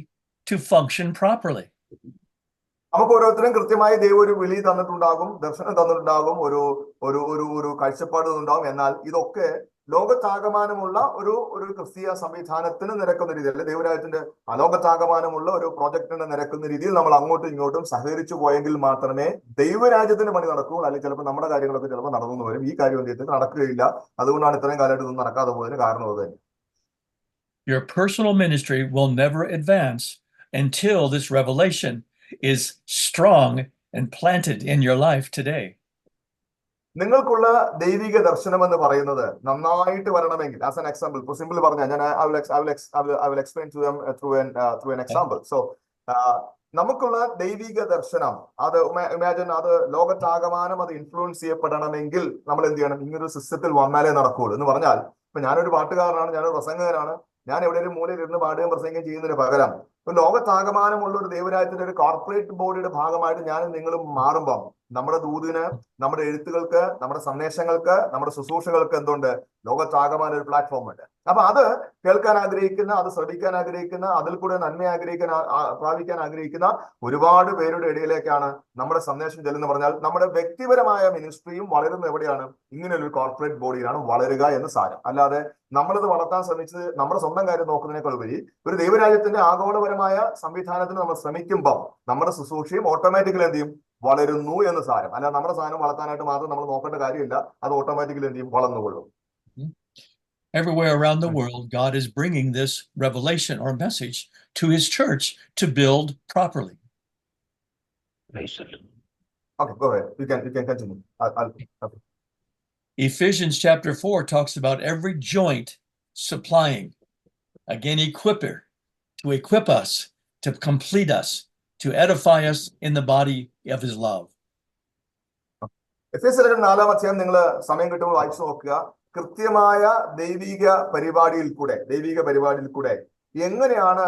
to function properly. നമുക്ക് ഓരോരുത്തരും കൃത്യമായി ദൈവം ഒരു വിളി തന്നിട്ടുണ്ടാകും, ദർശനം തന്നിട്ടുണ്ടാകും, ഒരു കാഴ്ചപ്പാട് ഉണ്ടാകും. എന്നാൽ ഇതൊക്കെ ലോകത്താകമാനമുള്ള ഒരു ക്രിസ്തീയ സംവിധാനത്തിന് നിരക്കുന്ന രീതിയിൽ, അല്ലെ ദൈവരാജ്യത്തിന്റെ അലോകത്താകമാനമുള്ള ഒരു പ്രോജക്റ്റിന് നിരക്കുന്ന രീതിയിൽ നമ്മൾ അങ്ങോട്ടും ഇങ്ങോട്ടും സഹകരിച്ചു പോയെങ്കിൽ മാത്രമേ ദൈവരാജ്യത്തിന്റെ പണി നടക്കൂ. അല്ലെങ്കിൽ ചിലപ്പോൾ നമ്മുടെ കാര്യങ്ങളൊക്കെ ചിലപ്പോൾ നടന്നു വരും. ഈ കാര്യം എന്ത് നടക്കുകയില്ല. അതുകൊണ്ടാണ് ഇത്രയും കാലമായിട്ട് ഇതൊന്നും നടക്കാതെ പോയതിന് കാരണം അത് തന്നെ. Your personal ministry will never advance until this revelation is strong and planted in your life today. നിങ്ങൾക്കുള്ള ദൈവിക ദർശനം എന്ന് പറയുന്നത് നന്നായിട്ട് വരണമെങ്കിൽ, ആസ് ആൻ എക്സാമ്പിൾ, ഇപ്പോൾ സിമ്പിൾ പറഞ്ഞാൽ ഞാൻ I will explain to them through an example. So നമുക്കുള്ള ദൈവിക ദർശനം അത് ഇമാജിൻ അത് ലോകത്താകമാനം അത് ഇൻഫ്ലുവൻസ് ചെയ്യപ്പെടണമെങ്കിൽ നമ്മൾ എന്ത് ചെയ്യണം, ഇങ്ങനൊരു സിസ്റ്റത്തിൽ വന്നാലേ നടക്കുകയുള്ളൂ. എന്ന് പറഞ്ഞാൽ ഇപ്പൊ ഞാനൊരു പാട്ടുകാരനാണ്, ഞാനൊരു പ്രസംഗകനാണ്, ഞാൻ എവിടെയെങ്കിലും മൂലയിൽ ഇരുന്ന് പാടുകയും പ്രസംഗം ചെയ്യുന്നതിന് പകരം ലോകത്താകമാനമുള്ള ഒരു ദൈവരാജ്യത്തിന്റെ ഒരു കോർപ്പറേറ്റ് ബോഡിയുടെ ഭാഗമായിട്ട് ഞാനും നിങ്ങളും മാറുമ്പം നമ്മുടെ ദൂതിന്, നമ്മുടെ എഴുത്തുകൾക്ക്, നമ്മുടെ സന്ദേശങ്ങൾക്ക്, നമ്മുടെ ശുശ്രൂഷകൾക്ക് എന്തുണ്ട്, ലോകത്താകമാന ഒരു പ്ലാറ്റ്ഫോം ഉണ്ട്. അപ്പൊ അത് കേൾക്കാൻ ആഗ്രഹിക്കുന്ന, അത് ശ്രദ്ധിക്കാൻ ആഗ്രഹിക്കുന്ന, അതിൽ കൂടെ നന്മ പ്രാപിക്കാൻ ആഗ്രഹിക്കുന്ന ഒരുപാട് പേരുടെ ഇടയിലേക്കാണ് നമ്മുടെ സന്ദേശം ചെല്ലുന്ന പറഞ്ഞാൽ നമ്മുടെ വ്യക്തിപരമായ മിനിസ്ട്രിയും വളരുന്ന എവിടെയാണ്, ഇങ്ങനെ ഒരു കോർപ്പറേറ്റ് ബോഡിയിലാണ് വളരുക എന്ന് സാരം. അല്ലാതെ നമ്മളിത് വളർത്താൻ ശ്രമിച്ചത് നമ്മുടെ സ്വന്തം കാര്യം നോക്കുന്നതിനേക്കാൾ ഉപരി ഒരു ദൈവരാജ്യത്തിന്റെ ആഗോളപരമായ സംവിധാനത്തിന് നമ്മൾ ശ്രമിക്കുമ്പോൾ നമ്മുടെ ശുശ്രൂഷയും ഓട്ടോമാറ്റിക്കലി എന്ത് ചെയ്യും, വളരുന്നു എന്ന് സാരം. അല്ല നമ്മുടെ സാധനം വളർത്താനായിട്ട് മാത്രം നമ്മൾ നോക്കേണ്ട കാര്യമില്ല, അത് ഓട്ടോമാറ്റിക്കലി എന്ത് ചെയ്യും, വളർന്നുകൊള്ളും. Everywhere around the world, God is bringing this revelation or message to his church to build properly. Okay, go ahead. You can continue. Okay. Ephesians chapter 4 talks about every joint supplying, again, to equip us, to complete us, to edify us in the body of his love. എഫെസ്യർ 4-ാം അധ്യായം നിങ്ങൾ സമയം കിട്ടുമ്പോൾ വായിച്ചു നോക്കുക. കൃത്യമായ ദൈവിക പരിപാടിയിൽ കൂടെ എങ്ങനെയാണ്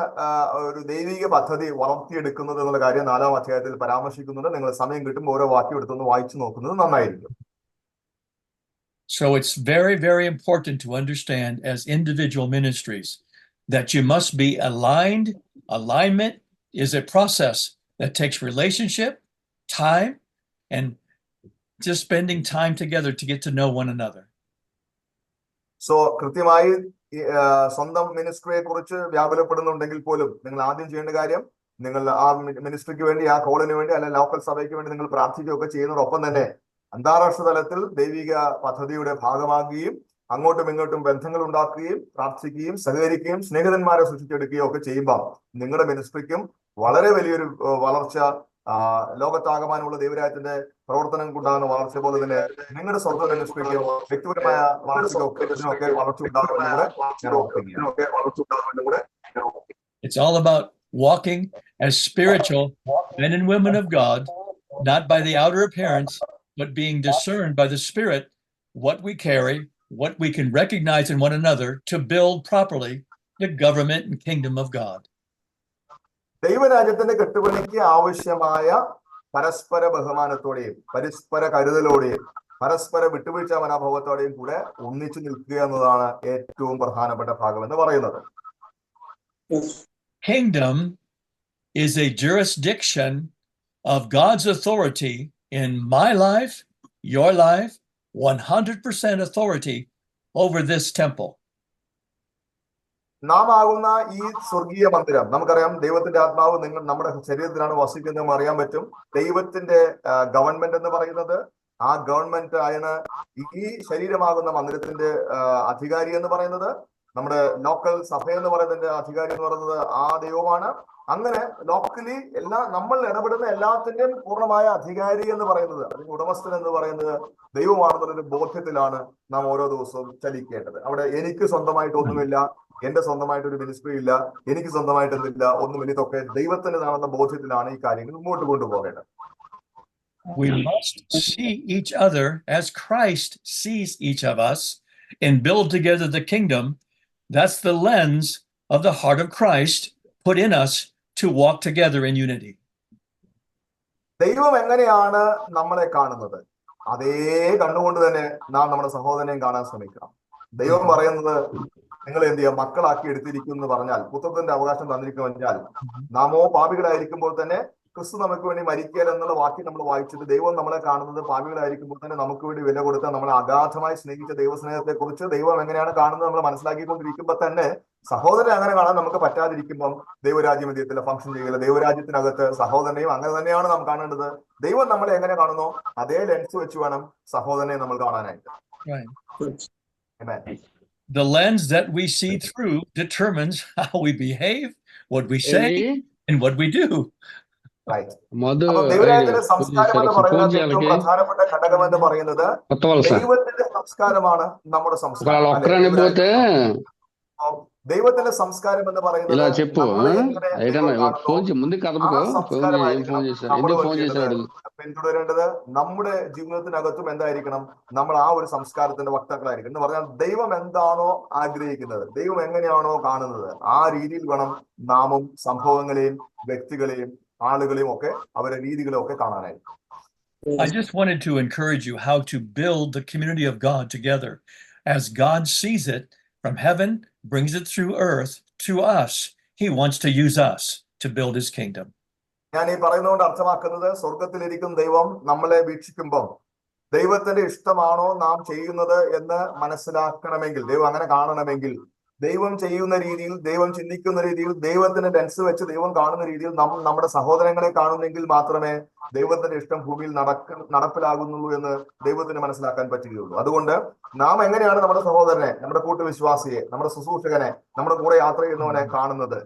ഒരു ദൈവിക പദ്ധതി വളർത്തിയെടുക്കുന്നത് എന്നുള്ള കാര്യം 4-ാം അധ്യായത്തിൽ പരാമർശിക്കുന്നുണ്ട്. നിങ്ങൾ സമയം കിട്ടുമ്പോൾ ഓരോ വാക്യം എടുത്തൊന്ന് വായിച്ചു നോക്കുന്നത് നന്നായിരിക്കും. So it's very, very important to understand as individual ministries that you must be aligned. Alignment is a process that takes relationship, time, and just spending time together to get to know one another. So കൃത്യമായി സ്വന്തം മിനിസ്ട്രിയെ കുറിച്ച് വ്യാകുലപ്പെടുന്നുണ്ടെങ്കിൽ പോലും നിങ്ങൾ ആദ്യം ചെയ്യേണ്ട കാര്യം നിങ്ങൾ ആ മിനിസ്ട്രിക്ക് വേണ്ടി, ആ കോളിന് വേണ്ടി, അല്ലെങ്കിൽ ലോക്കൽ സഭയ്ക്ക് വേണ്ടി നിങ്ങൾ പ്രാർത്ഥിക്കുകയൊക്കെ ചെയ്യുന്നതോടൊപ്പം തന്നെ അന്താരാഷ്ട്ര തലത്തിൽ ദൈവിക പദ്ധതിയുടെ ഭാഗമാകുകയും അങ്ങോട്ടും ഇങ്ങോട്ടും ബന്ധങ്ങൾ ഉണ്ടാക്കുകയും പ്രാർത്ഥിക്കുകയും സഹകരിക്കുകയും സ്നേഹിതന്മാരെ സൃഷ്ടിച്ചെടുക്കുകയും ഒക്കെ ചെയ്യുമ്പോൾ നിങ്ങളുടെ മിനിസ്ട്രിക്കും വളരെ വലിയൊരു വളർച്ച, ലോകത്താകമാനമുള്ള ദൈവരാജ്യത്തിന്റെ പ്രവർത്തനം ഉണ്ടാകുന്ന വളർച്ച പോലെ തന്നെ നിങ്ങളുടെ സ്വന്തം മിനിസ്ട്രിക്കും വ്യക്തിപരമായ വളർച്ചയ്ക്കൊക്കെ ഇതിനൊക്കെ വളർച്ച ഉണ്ടാകുമെന്ന് കൂടെ ഞാൻ ഓർപ്പിക്കുന്നു. It's all about walking as spiritual men and women of God, not by the outer appearance, but being discerned by the Spirit what we carry, what we can recognize in one another to build properly the government and kingdom of God. ദൈവരാജ്യത്തിന്റെ കെട്ടുപണിക്ക് ആവശ്യമായ പരസ്പര ബഹുമാനത്തോടെയും പരസ്പര കരുതലോടെയും പരസ്പര വിട്ടുവീഴ്ച മനോഭാവത്തോടെയും കൂടെ ഒന്നിച്ചു നിൽക്കുക എന്നതാണ് ഏറ്റവും പ്രധാനപ്പെട്ട ഭാഗം എന്ന് പറയുന്നത്. Kingdom is a jurisdiction of God's authority in my life, your life, 100% authority over this temple. നാം ആകുന്ന ഈ സ്വർഗീയ മന്ദിരം, നമുക്കറിയാം ദൈവത്തിന്റെ ആത്മാവ് നമ്മുടെ ശരീരത്തിലാണ് വസിക്കുന്നതെന്ന് അറിയാൻ പറ്റും. ദൈവത്തിന്റെ ഗവൺമെന്റ് എന്ന് പറയുന്നത്, ആ ഗവൺമെന്റ് ആണ് ഈ ശരീരമാകുന്ന മന്ദിരത്തിന്റെ അധികാരി എന്ന് പറയുന്നത്. നമ്മുടെ ലോക്കൽ സഭ എന്ന് പറയുന്നതിന്റെ അധികാരി എന്ന് പറയുന്നത് ആ ദൈവമാണ്. അങ്ങനെ ലോക്കലി നമ്മൾ ഇടപെടുന്ന എല്ലാത്തിന്റെയും പൂർണ്ണമായ അധികാരി എന്ന് പറയുന്നത്, അല്ലെങ്കിൽ ഉടമസ്ഥൻ എന്ന് പറയുന്നത് ദൈവമാണെന്നുള്ളൊരു ബോധ്യത്തിലാണ് നാം ഓരോ ദിവസവും ചലിക്കേണ്ടത്. അവിടെ എനിക്ക് സ്വന്തമായിട്ട് ഒന്നുമില്ല, എന്റെ സ്വന്തമായിട്ട് ഒരു മിനിസ്ട്രി ഇല്ല, എനിക്ക് സ്വന്തമായിട്ട് എന്തില്ല, ഒന്നുമില്ല. ഇതൊക്കെ ദൈവത്തിൻ്റെതാണെന്ന ബോധ്യത്തിലാണ് ഈ കാര്യങ്ങൾ മുമ്പോട്ട് കൊണ്ടുപോകേണ്ടത്. We must see each other as Christ sees each of us and build together the kingdom. That's the lens of the heart of Christ put in us to walk together in unity. ദൈവം എങ്ങനെയാണ് നമ്മളെ കാണുന്നത്, അതേ കണ്ണുകൊണ്ട് തന്നെ നാം നമ്മുടെ സഹോദരനെയും കാണാൻ ശ്രമിക്കണം. ദൈവം പറയുന്നത് നിങ്ങൾ എന്ത് ചെയ്യുക, മക്കളാക്കി എടുത്തിരിക്കും എന്ന് പറഞ്ഞാൽ, പുത്രത്തിന്റെ അവകാശം തന്നിരിക്കും പറഞ്ഞാൽ, നാമോ പാപികളായിരിക്കുമ്പോൾ തന്നെ ക്രിസ്തു നമുക്ക് വേണ്ടി മരിക്കൽ എന്നുള്ള വാക്യം നമ്മൾ വായിച്ചിട്ട് ദൈവം നമ്മളെ കാണുന്നത് പാപികളായിരിക്കുമ്പോൾ തന്നെ നമുക്ക് വേണ്ടി വില കൊടുത്ത, നമ്മളെ അഗാധമായി സ്നേഹിച്ച ദൈവസ്നേഹത്തെ കുറിച്ച് ദൈവം എങ്ങനെയാണ് കാണുന്നത് നമ്മൾ മനസ്സിലാക്കിക്കൊണ്ടിരിക്കുമ്പോൾ തന്നെ സഹോദരനെ അങ്ങനെ കാണാൻ നമുക്ക് പറ്റാതിരിക്കുമ്പം ദൈവരാജ്യം വിധേയത്തില്ല, ഫംഗ്ഷൻ ചെയ്യില്ല. ദൈവരാജ്യത്തിനകത്ത് സഹോദരനെയും അങ്ങനെ തന്നെയാണ് നാം കാണേണ്ടത്. ദൈവം നമ്മളെ എങ്ങനെ കാണുന്നോ അതേ ലെൻസ് വെച്ച് വേണം സഹോദരനെ നമ്മൾ കാണാനായിട്ട്. Amen. The lens that we see through determines how we behave, what we say, and what we do. Right. ദൈവരാജ്യത്തിന്റെ സംസ്കാരം എന്ന് പറയുന്നത് ഏറ്റവും പ്രധാനപ്പെട്ട ഘടകം എന്ന് പറയുന്നത് ദൈവത്തിന്റെ സംസ്കാരമാണ് നമ്മുടെ സംസ്കാരം. ദൈവത്തിന്റെ സംസ്കാരം എന്ന് പറയുന്നത് പിന്തുടരേണ്ടത് നമ്മുടെ ജീവിതത്തിനകത്തും എന്തായിരിക്കണം, നമ്മൾ ആ ഒരു സംസ്കാരത്തിന്റെ വക്താക്കളായിരിക്കണം. എന്ന് പറഞ്ഞാൽ ദൈവം എന്താണോ ആഗ്രഹിക്കുന്നത്, ദൈവം എങ്ങനെയാണോ കാണുന്നത്, ആ രീതിയിൽ വേണം നാമും സംഭവങ്ങളെയും വ്യക്തികളെയും ആളുകളെയും ഒക്കെ അവരുടെ രീതികളെയും ഒക്കെ കാണാനായി. I just wanted to encourage you how to build the community of God together as God sees it from heaven, brings it through earth to us. He wants to use us to build his kingdom. ഞാൻ ഈ പറയുന്നതുകൊണ്ട് അർത്ഥമാക്കുന്നത്, സ്വർഗത്തിലിരിക്കും ദൈവം നമ്മളെ വീക്ഷിക്കുമ്പോൾ ദൈവത്തിന്റെ ഇഷ്ടമാണോ നാം ചെയ്യുന്നത് എന്ന് മനസ്സിലാക്കണമെങ്കിൽ, ദൈവം അങ്ങനെ കാണണമെങ്കിൽ, ദൈവം ചെയ്യുന്ന രീതിയിൽ, ദൈവം ചിന്തിക്കുന്ന രീതിയിൽ, ദൈവത്തിന്റെ ലെൻസ് വെച്ച് ദൈവം കാണുന്ന രീതിയിൽ നമ്മുടെ സഹോദരങ്ങളെ കാണുന്നെങ്കിൽ മാത്രമേ ദൈവത്തിന്റെ ഇഷ്ടം ഭൂമിയിൽ നടപ്പിലാകുന്നുള്ളൂ എന്ന് ദൈവത്തിന് മനസ്സിലാക്കാൻ പറ്റുകയുള്ളൂ. അതുകൊണ്ട് നാം എങ്ങനെയാണ് നമ്മുടെ സഹോദരനെ, നമ്മുടെ കൂട്ടുവിശ്വാസിയെ, നമ്മുടെ ശുശ്രൂഷകനെ, നമ്മുടെ കൂടെ യാത്ര ചെയ്യുന്നവനെ കാണുന്നത്,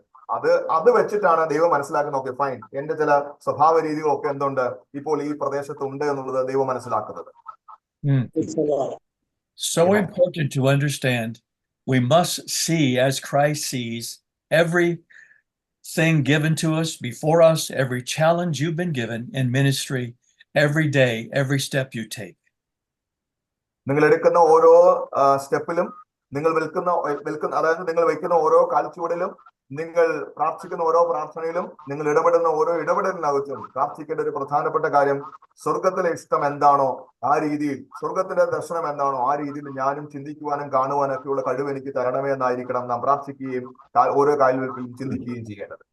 അത് വെച്ചിട്ടാണ് ദൈവം മനസ്സിലാക്കുന്നത്. ഓക്കെ ഫൈൻ, എന്റെ ചില സ്വഭാവ രീതികളൊക്കെ എന്തുണ്ട് ഇപ്പോൾ ഈ പ്രദേശത്തുണ്ട് എന്നുള്ളത് ദൈവം മനസ്സിലാക്കുന്നത്. So important to understand. We must see as Christ sees everything given to us, before us, every challenge you've been given in ministry, every day, every step you take. നിങ്ങൾ എടുക്കുന്ന ഓരോ സ്റ്റെപ്പിലും, നിങ്ങൾ അതായത് നിങ്ങൾ വയ്ക്കുന്ന ഓരോ കാൽച്ചുവടിലും, നിങ്ങൾ പ്രാർത്ഥിക്കുന്ന ഓരോ പ്രാർത്ഥനയിലും, നിങ്ങൾ ഇടപെടുന്ന ഓരോ ഇടപെടലിനകത്തും പ്രാർത്ഥിക്കേണ്ട ഒരു പ്രധാനപ്പെട്ട കാര്യം, സ്വർഗത്തിലെ ഇഷ്ടം എന്താണോ ആ രീതിയിൽ, സ്വർഗത്തിന്റെ ദർശനം എന്താണോ ആ രീതിയിൽ ഞാനും ചിന്തിക്കുവാനും കാണുവാനും ഒക്കെയുള്ള കഴിവ് എനിക്ക് തരണമേ എന്നായിരിക്കണം നാം പ്രാർത്ഥിക്കുകയും ഓരോ കാൽവെപ്പിലും ചിന്തിക്കുകയും ചെയ്യേണ്ടത്.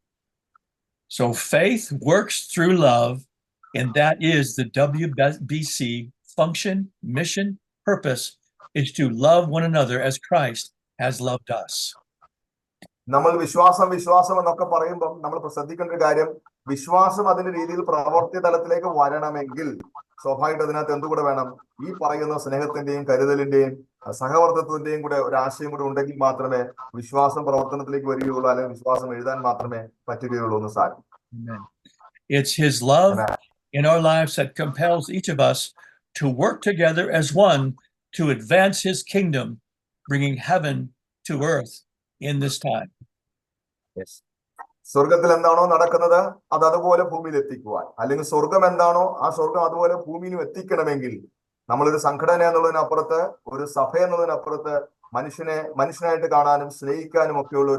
So faith works through love, and that is the WBC function, mission, purpose is to love one another as Christ has loved us. നമ്മൾ വിശ്വാസം എന്നൊക്കെ പറയുമ്പം നമ്മൾ ശ്രദ്ധിക്കേണ്ട ഒരു കാര്യം, വിശ്വാസം അതിന്റെ രീതിയിൽ പ്രവർത്തി തലത്തിലേക്ക് വരണമെങ്കിൽ സ്വാഭാവികമായിട്ട് അതിനകത്ത് എന്തുകൂടെ വേണം? ഈ പറയുന്ന സ്നേഹത്തിന്റെയും കരുതലിന്റെയും സഹവർത്തിത്വത്തിന്റെയും കൂടെ ഒരു ആശയം കൂടെ ഉണ്ടെങ്കിൽ മാത്രമേ വിശ്വാസം പ്രവർത്തനത്തിലേക്ക് വരികയുള്ളൂ, അല്ലെങ്കിൽ വിശ്വാസം എഴുതാൻ മാത്രമേ പറ്റുകയുള്ളൂ എന്ന് സാരം. It's his love in our lives that compels each of us to work together as one to advance his kingdom, bringing heaven to earth in this time. സ്വർഗത്തിൽ എന്താണോ നടക്കുന്നത് അത് അതുപോലെ ഭൂമിയിൽ എത്തിക്കുവാൻ, അല്ലെങ്കിൽ സ്വർഗം എന്താണോ ആ സ്വർഗം അതുപോലെ ഭൂമിയിലും എത്തിക്കണമെങ്കിൽ നമ്മളൊരു സംഘടന എന്നുള്ളതിനപ്പുറത്ത്, ഒരു സഭ എന്നുള്ളതിനപ്പുറത്ത് മനുഷ്യനായിട്ട് കാണാനും സ്നേഹിക്കാനും ഒക്കെയുള്ള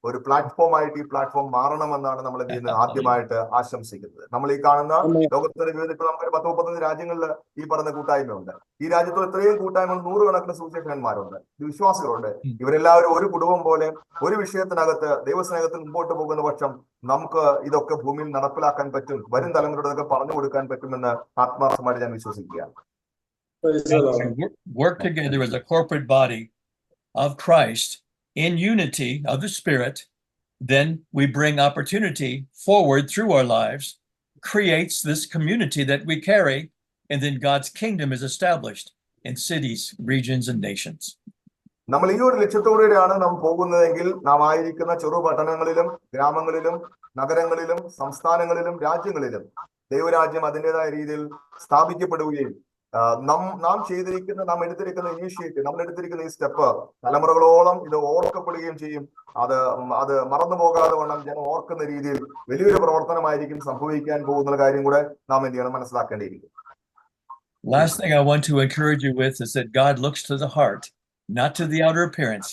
ഒരു പ്ലാറ്റ്ഫോം ആയിട്ട് ഈ പ്ലാറ്റ്ഫോം മാറണമെന്നാണ് നമ്മൾ എന്ത് ചെയ്യുന്നത് ആദ്യമായിട്ട് ആശംസിക്കുന്നത്. നമ്മൾ ഈ കാണുന്ന ലോകത്തിന്റെ വിവിധ, ഇപ്പൊ നമുക്ക് 10-35 രാജ്യങ്ങളിൽ ഈ പറഞ്ഞ കൂട്ടായ്മയുണ്ട്. ഈ രാജ്യത്ത് ഇത്രയും കൂട്ടായ്മകൾ, 100 കണക്കിന് സുവിശേഷകന്മാരുണ്ട്, വിശ്വാസികളുണ്ട്. ഇവരെല്ലാവരും ഒരു കുടുംബം പോലെ ഒരു വിഷയത്തിനകത്ത് ദൈവസ്നേഹത്തിൽ മുമ്പോട്ട് പോകുന്ന പക്ഷം നമുക്ക് ഇതൊക്കെ ഭൂമിയിൽ നടപ്പിലാക്കാൻ പറ്റും, വരും തലമുറയോടൊക്കെ പറഞ്ഞു കൊടുക്കാൻ പറ്റുമെന്ന് ആത്മാർത്ഥമായിട്ട് ഞാൻ വിശ്വസിക്കുകയാണ്. Work together as a corporate body of Christ in unity of the Spirit, then we bring opportunity forward through our lives, creates this community that we carry, and then God's kingdom is established in cities, regions, and nations. നമ്മൾ ഈ ഒരു ലക്ഷ്യത്തോടെയാണ് നാം പോകുന്നതെങ്കിൽ നാം ആയിരിക്കുന്ന ചെറു പട്ടണങ്ങളിലും ഗ്രാമങ്ങളിലും നഗരങ്ങളിലും സംസ്ഥാനങ്ങളിലും രാജ്യങ്ങളിലും ദൈവരാജ്യം അതിൻ്റെതായ രീതിയിൽ സ്ഥാപിക്കപ്പെടുകയും നാം എടുത്തിരിക്കുന്ന ഇനീഷ്യേറ്റീവ്, നമ്മൾ എടുത്തിരിക്കുന്ന ഈ സ്റ്റെപ്പ് തലമുറകളോളം ഇത് ഓർക്കപ്പെടുകയും ചെയ്യും. അത് മറന്നു പോകാതെ വണ്ണം ജനം ഓർക്കുന്ന രീതിയിൽ വലിയൊരു പ്രവർത്തനമായിരിക്കും സംഭവിക്കാൻ പോകുന്ന കാര്യം കൂടെ നാം എന്ത് ചെയ്യണം, മനസ്സിലാക്കേണ്ടിയിരിക്കും. Last thing I want to encourage you with is that God looks to the heart, not to the outer appearance.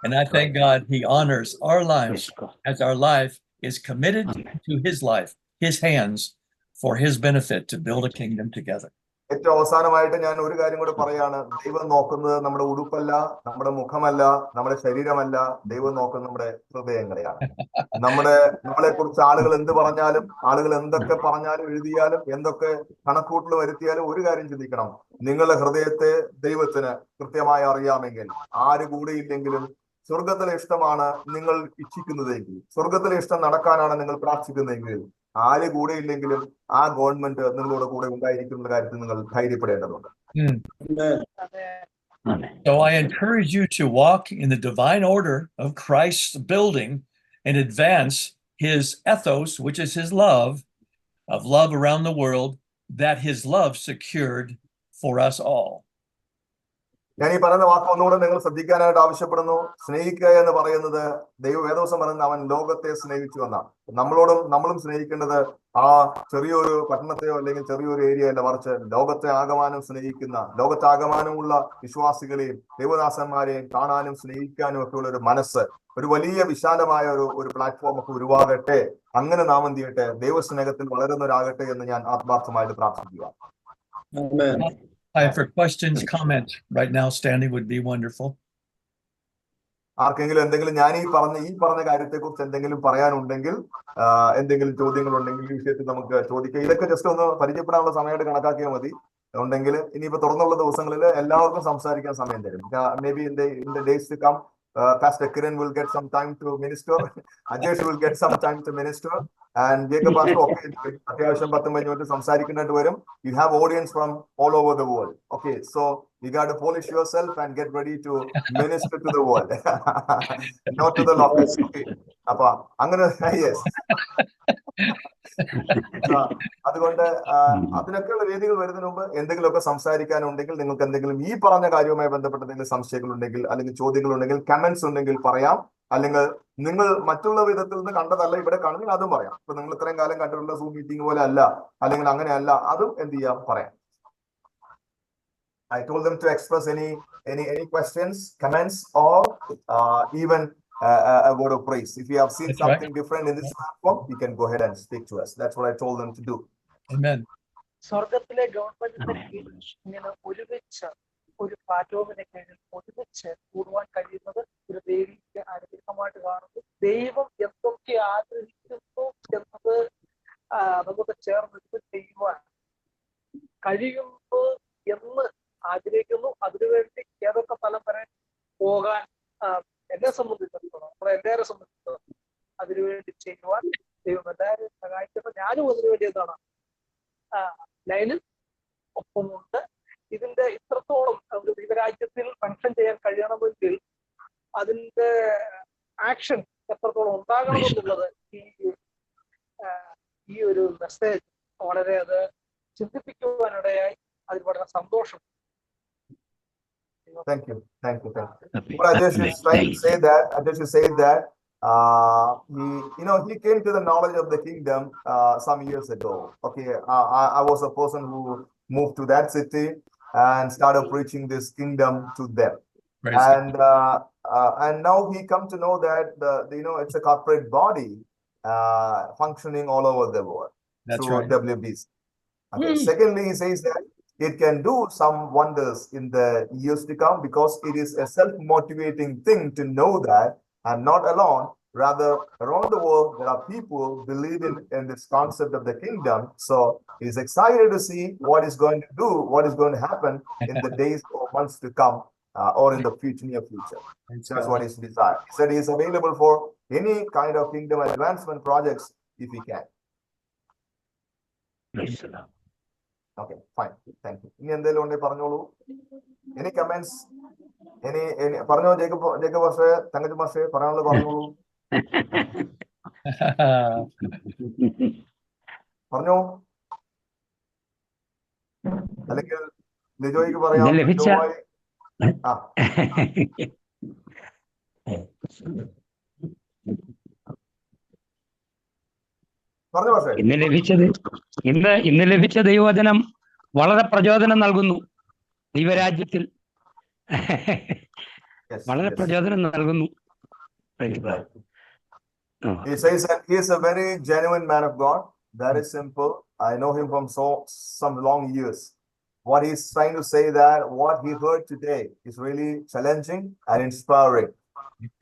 And I thank God he honors our lives as our life is committed to his life, his hands, for his benefit to build a kingdom together. ഏറ്റവും അവസാനമായിട്ട് ഞാൻ ഒരു കാര്യം കൂടെ പറയാണ്. ദൈവം നോക്കുന്നത് നമ്മുടെ ഉടുപ്പല്ല, നമ്മുടെ മുഖമല്ല, നമ്മുടെ ശരീരമല്ല. ദൈവം നോക്കുന്നത് നമ്മുടെ ഹൃദയങ്ങളെയാണ്. നമ്മളെ കുറിച്ച് ആളുകൾ എന്ത് പറഞ്ഞാലും, ആളുകൾ എന്തൊക്കെ പറഞ്ഞാലും എഴുതിയാലും, എന്തൊക്കെ കണക്കൂട്ടൽ വരുത്തിയാലും ഒരു കാര്യം ചിന്തിക്കണം, നിങ്ങളുടെ ഹൃദയത്തെ ദൈവത്തിന് കൃത്യമായി അറിയാമെങ്കിൽ ആര് കൂടെയില്ലെങ്കിലും സ്വർഗത്തിലെ ഇഷ്ടമാണ് നിങ്ങൾ ഇച്ഛിക്കുന്നതെങ്കിൽ, സ്വർഗത്തിലെ ഇഷ്ടം നടക്കാനാണ് നിങ്ങൾ പ്രാർത്ഥിക്കുന്നതെങ്കിൽ, ആര് കൂടെയില്ലെങ്കിലും ആ ഗവൺമെന്റ് നിങ്ങളോട് കൂടെ ഉണ്ടായിരിക്കുന്ന കാര്യത്തിൽ നിങ്ങൾ ധൈര്യപ്പെടേണ്ടതുണ്ട്. So I encourage you to walk in the divine order of Christ's building and advance his ethos, which is his love around the world, that his love secured for us all. ഞാൻ ഈ പറയുന്ന വാക്ക് ഒന്നുകൂടെ നിങ്ങൾ ശ്രദ്ധിക്കാനായിട്ട് ആവശ്യപ്പെടുന്നു. സ്നേഹിക്കുക എന്ന് പറയുന്നത് ദൈവവേദോസം പറയുന്നത് അവൻ ലോകത്തെ സ്നേഹിച്ചു എന്നാണ്. നമ്മളും സ്നേഹിക്കേണ്ടത് ആ ചെറിയൊരു പട്ടണത്തെയോ അല്ലെങ്കിൽ ചെറിയൊരു ഏരിയ അല്ല, മറിച്ച് ലോകത്തെ ആകമാനം സ്നേഹിക്കുന്ന, ലോകത്താകമാനമുള്ള വിശ്വാസികളെയും ദൈവദാസന്മാരെയും കാണാനും സ്നേഹിക്കാനും ഒക്കെ ഉള്ള ഒരു മനസ്സ്, ഒരു വലിയ വിശാലമായ ഒരു പ്ലാറ്റ്ഫോം ഒക്കെ ഉരുവാകട്ടെ. അങ്ങനെ നാം എന്ത് ചെയ്യട്ടെ, ദൈവസ്നേഹത്തിൽ വളരുന്നവരാകട്ടെ എന്ന് ഞാൻ ആത്മാർത്ഥമായിട്ട് പ്രാർത്ഥിക്കുക. For questions, comments right now, Stanley, would be wonderful. ആർക്കെങ്കിലും എന്തെങ്കിലും ഞാൻ ഈ പറഞ്ഞ കാര്യത്തെക്കുറിച്ച് എന്തെങ്കിലും പറയാനുണ്ടെങ്കിൽ, എന്തെങ്കിലും ചോദ്യങ്ങൾ ഉണ്ടെങ്കിൽ ഈ വിഷയത്തിൽ നമുക്ക് ചോദിക്കാം. ഇതൊക്കെ ജസ്റ്റ് ഒന്ന് പരിചയപ്പെടാനുള്ള സമയമായിട്ട് കണക്കാക്കിയാൽ മതി. ഉണ്ടെങ്കിൽ ഇനിയിപ്പോ തുറന്നുള്ള ദിവസങ്ങളിൽ എല്ലാവർക്കും സംസാരിക്കാൻ സമയം തരും. May be in the days to come, Pastor Kiran will get some time to minister, Ajesh will get some time to minister, and Jacob Pastor അത്യാവശ്യം 10-15 മിനിറ്റ് സംസാരിക്കേണ്ടതായിട്ട് വരും. You have audience from all over the world. Okay, so you got to polish yourself and get ready to minister to the world, not to the locals. Okay, അപ്പൊ അങ്ങനെ yes. അതുകൊണ്ട് അതിനൊക്കെയുള്ള വേദികൾ വരുന്നതിന് മുമ്പ് എന്തെങ്കിലുമൊക്കെ സംസാരിക്കാനുണ്ടെങ്കിൽ, നിങ്ങൾക്ക് എന്തെങ്കിലും ഈ പറഞ്ഞ കാര്യവുമായി ബന്ധപ്പെട്ട എന്തെങ്കിലും സംശയങ്ങൾ ഉണ്ടെങ്കിൽ അല്ലെങ്കിൽ ചോദ്യങ്ങൾ ഉണ്ടെങ്കിൽ, കമന്റ്സ് ഉണ്ടെങ്കിൽ പറയാം. അല്ലെങ്കിൽ നിങ്ങൾ മറ്റുള്ള വിധത്തിൽ നിന്ന് കണ്ടതല്ല ഇവിടെ കാണുമെങ്കിൽ അതും പറയാം. ഇപ്പൊ നിങ്ങൾ ഇത്രയും കാലം കണ്ടിട്ടുള്ള സൂം മീറ്റിംഗ് പോലെ അല്ല, അല്ലെങ്കിൽ അങ്ങനെയല്ല, അതും എന്ത് ചെയ്യാം, പറയാം. I told them to express any questions, comments, or even a word of praise. If you have seen That's something right. different in this platform, you can go ahead and speak to us. That's what I told them to do. Amen. സ്വർഗത്തിലെ ഗവൺമെന്റിന്റെ കീഴിൽ ഇങ്ങനെ ഒരുമിച്ച് ഒരു പ്ലാറ്റ്ഫോമിനെ കീഴിൽ ഒരുമിച്ച് കൂടുവാൻ കഴിയുന്നത് ഒരു ദൈവിക അനുഗ്രഹമായിട്ട് കാണുന്നു. ദൈവം എന്തൊക്കെ ആഗ്രഹിക്കുന്നു എന്നത് നമുക്ക് ചേർന്ന് ചെയ്യുവാൻ കഴിയുന്നു എന്ന് ആഗ്രഹിക്കുന്നു. അതിനുവേണ്ടി ഏതൊക്കെ തലം വരെ പോകാൻ എന്നെ സംബന്ധിച്ചിടത്തോളം, നമ്മളെ എല്ലാവരെ സംബന്ധിച്ചിടത്തോളം അതിന്റെ ഇത്രത്തോളം ഒരു ദൈവരാജ്യത്തിൽ ഫങ്ഷൻ ചെയ്യാൻ കഴിയണമെങ്കിൽ അതിന്റെ ആക്ഷൻ എത്രത്തോളം ഉണ്ടാകണമെന്നുള്ളത് ഈ ഒരു മെസ്സേജ് വളരെ അത് ചിന്തിപ്പിക്കുവാനിടയായി. അതിൽ വളരെ സന്തോഷം. Thank you. What Ajesh is trying to say that, Ajesh is saying that he came to the knowledge of the kingdom some years ago. Okay, I was a person who moved to that city and started preaching this kingdom to them. And now he come to know that it's a corporate body functioning all over the world. That's through right. WBC. Okay. Secondly, he says that it can do some wonders in the years to come because it is a self-motivating thing to know that I'm not alone. Rather, around the world, there are people believing in this concept of the kingdom. So he's excited to see what is going to happen in the days or months to come, or in the near future. That's what his desire. He said he is available for any kind of kingdom advancement projects if he can. Okay, fine. Thank you. ഇനി എന്തെങ്കിലും ഉണ്ടെങ്കിൽ പറഞ്ഞോളൂ. Any comments? പറഞ്ഞോ Jacob മാസ്റ്ററെ, Thankachan മാസ്റ്ററെ, പറയാനുള്ളത് പറഞ്ഞോളൂ. പറഞ്ഞോ. അല്ലെങ്കിൽ ലിജോയ്ക്ക് പറയാം. പറഞ്ഞു മാസ്റ്ററെ. ഇന്ന് ലഭിച്ച ദൈവവചനം വളരെ പ്രചോദനം നൽകുന്നു. ദൈവരാജ്യത്തിൽ വളരെ പ്രചോദനം നൽകുന്നു. He says that he is a very genuine man of God. That is simple. I know him from some long years. What he's trying to say that what he heard today is really challenging and inspiring.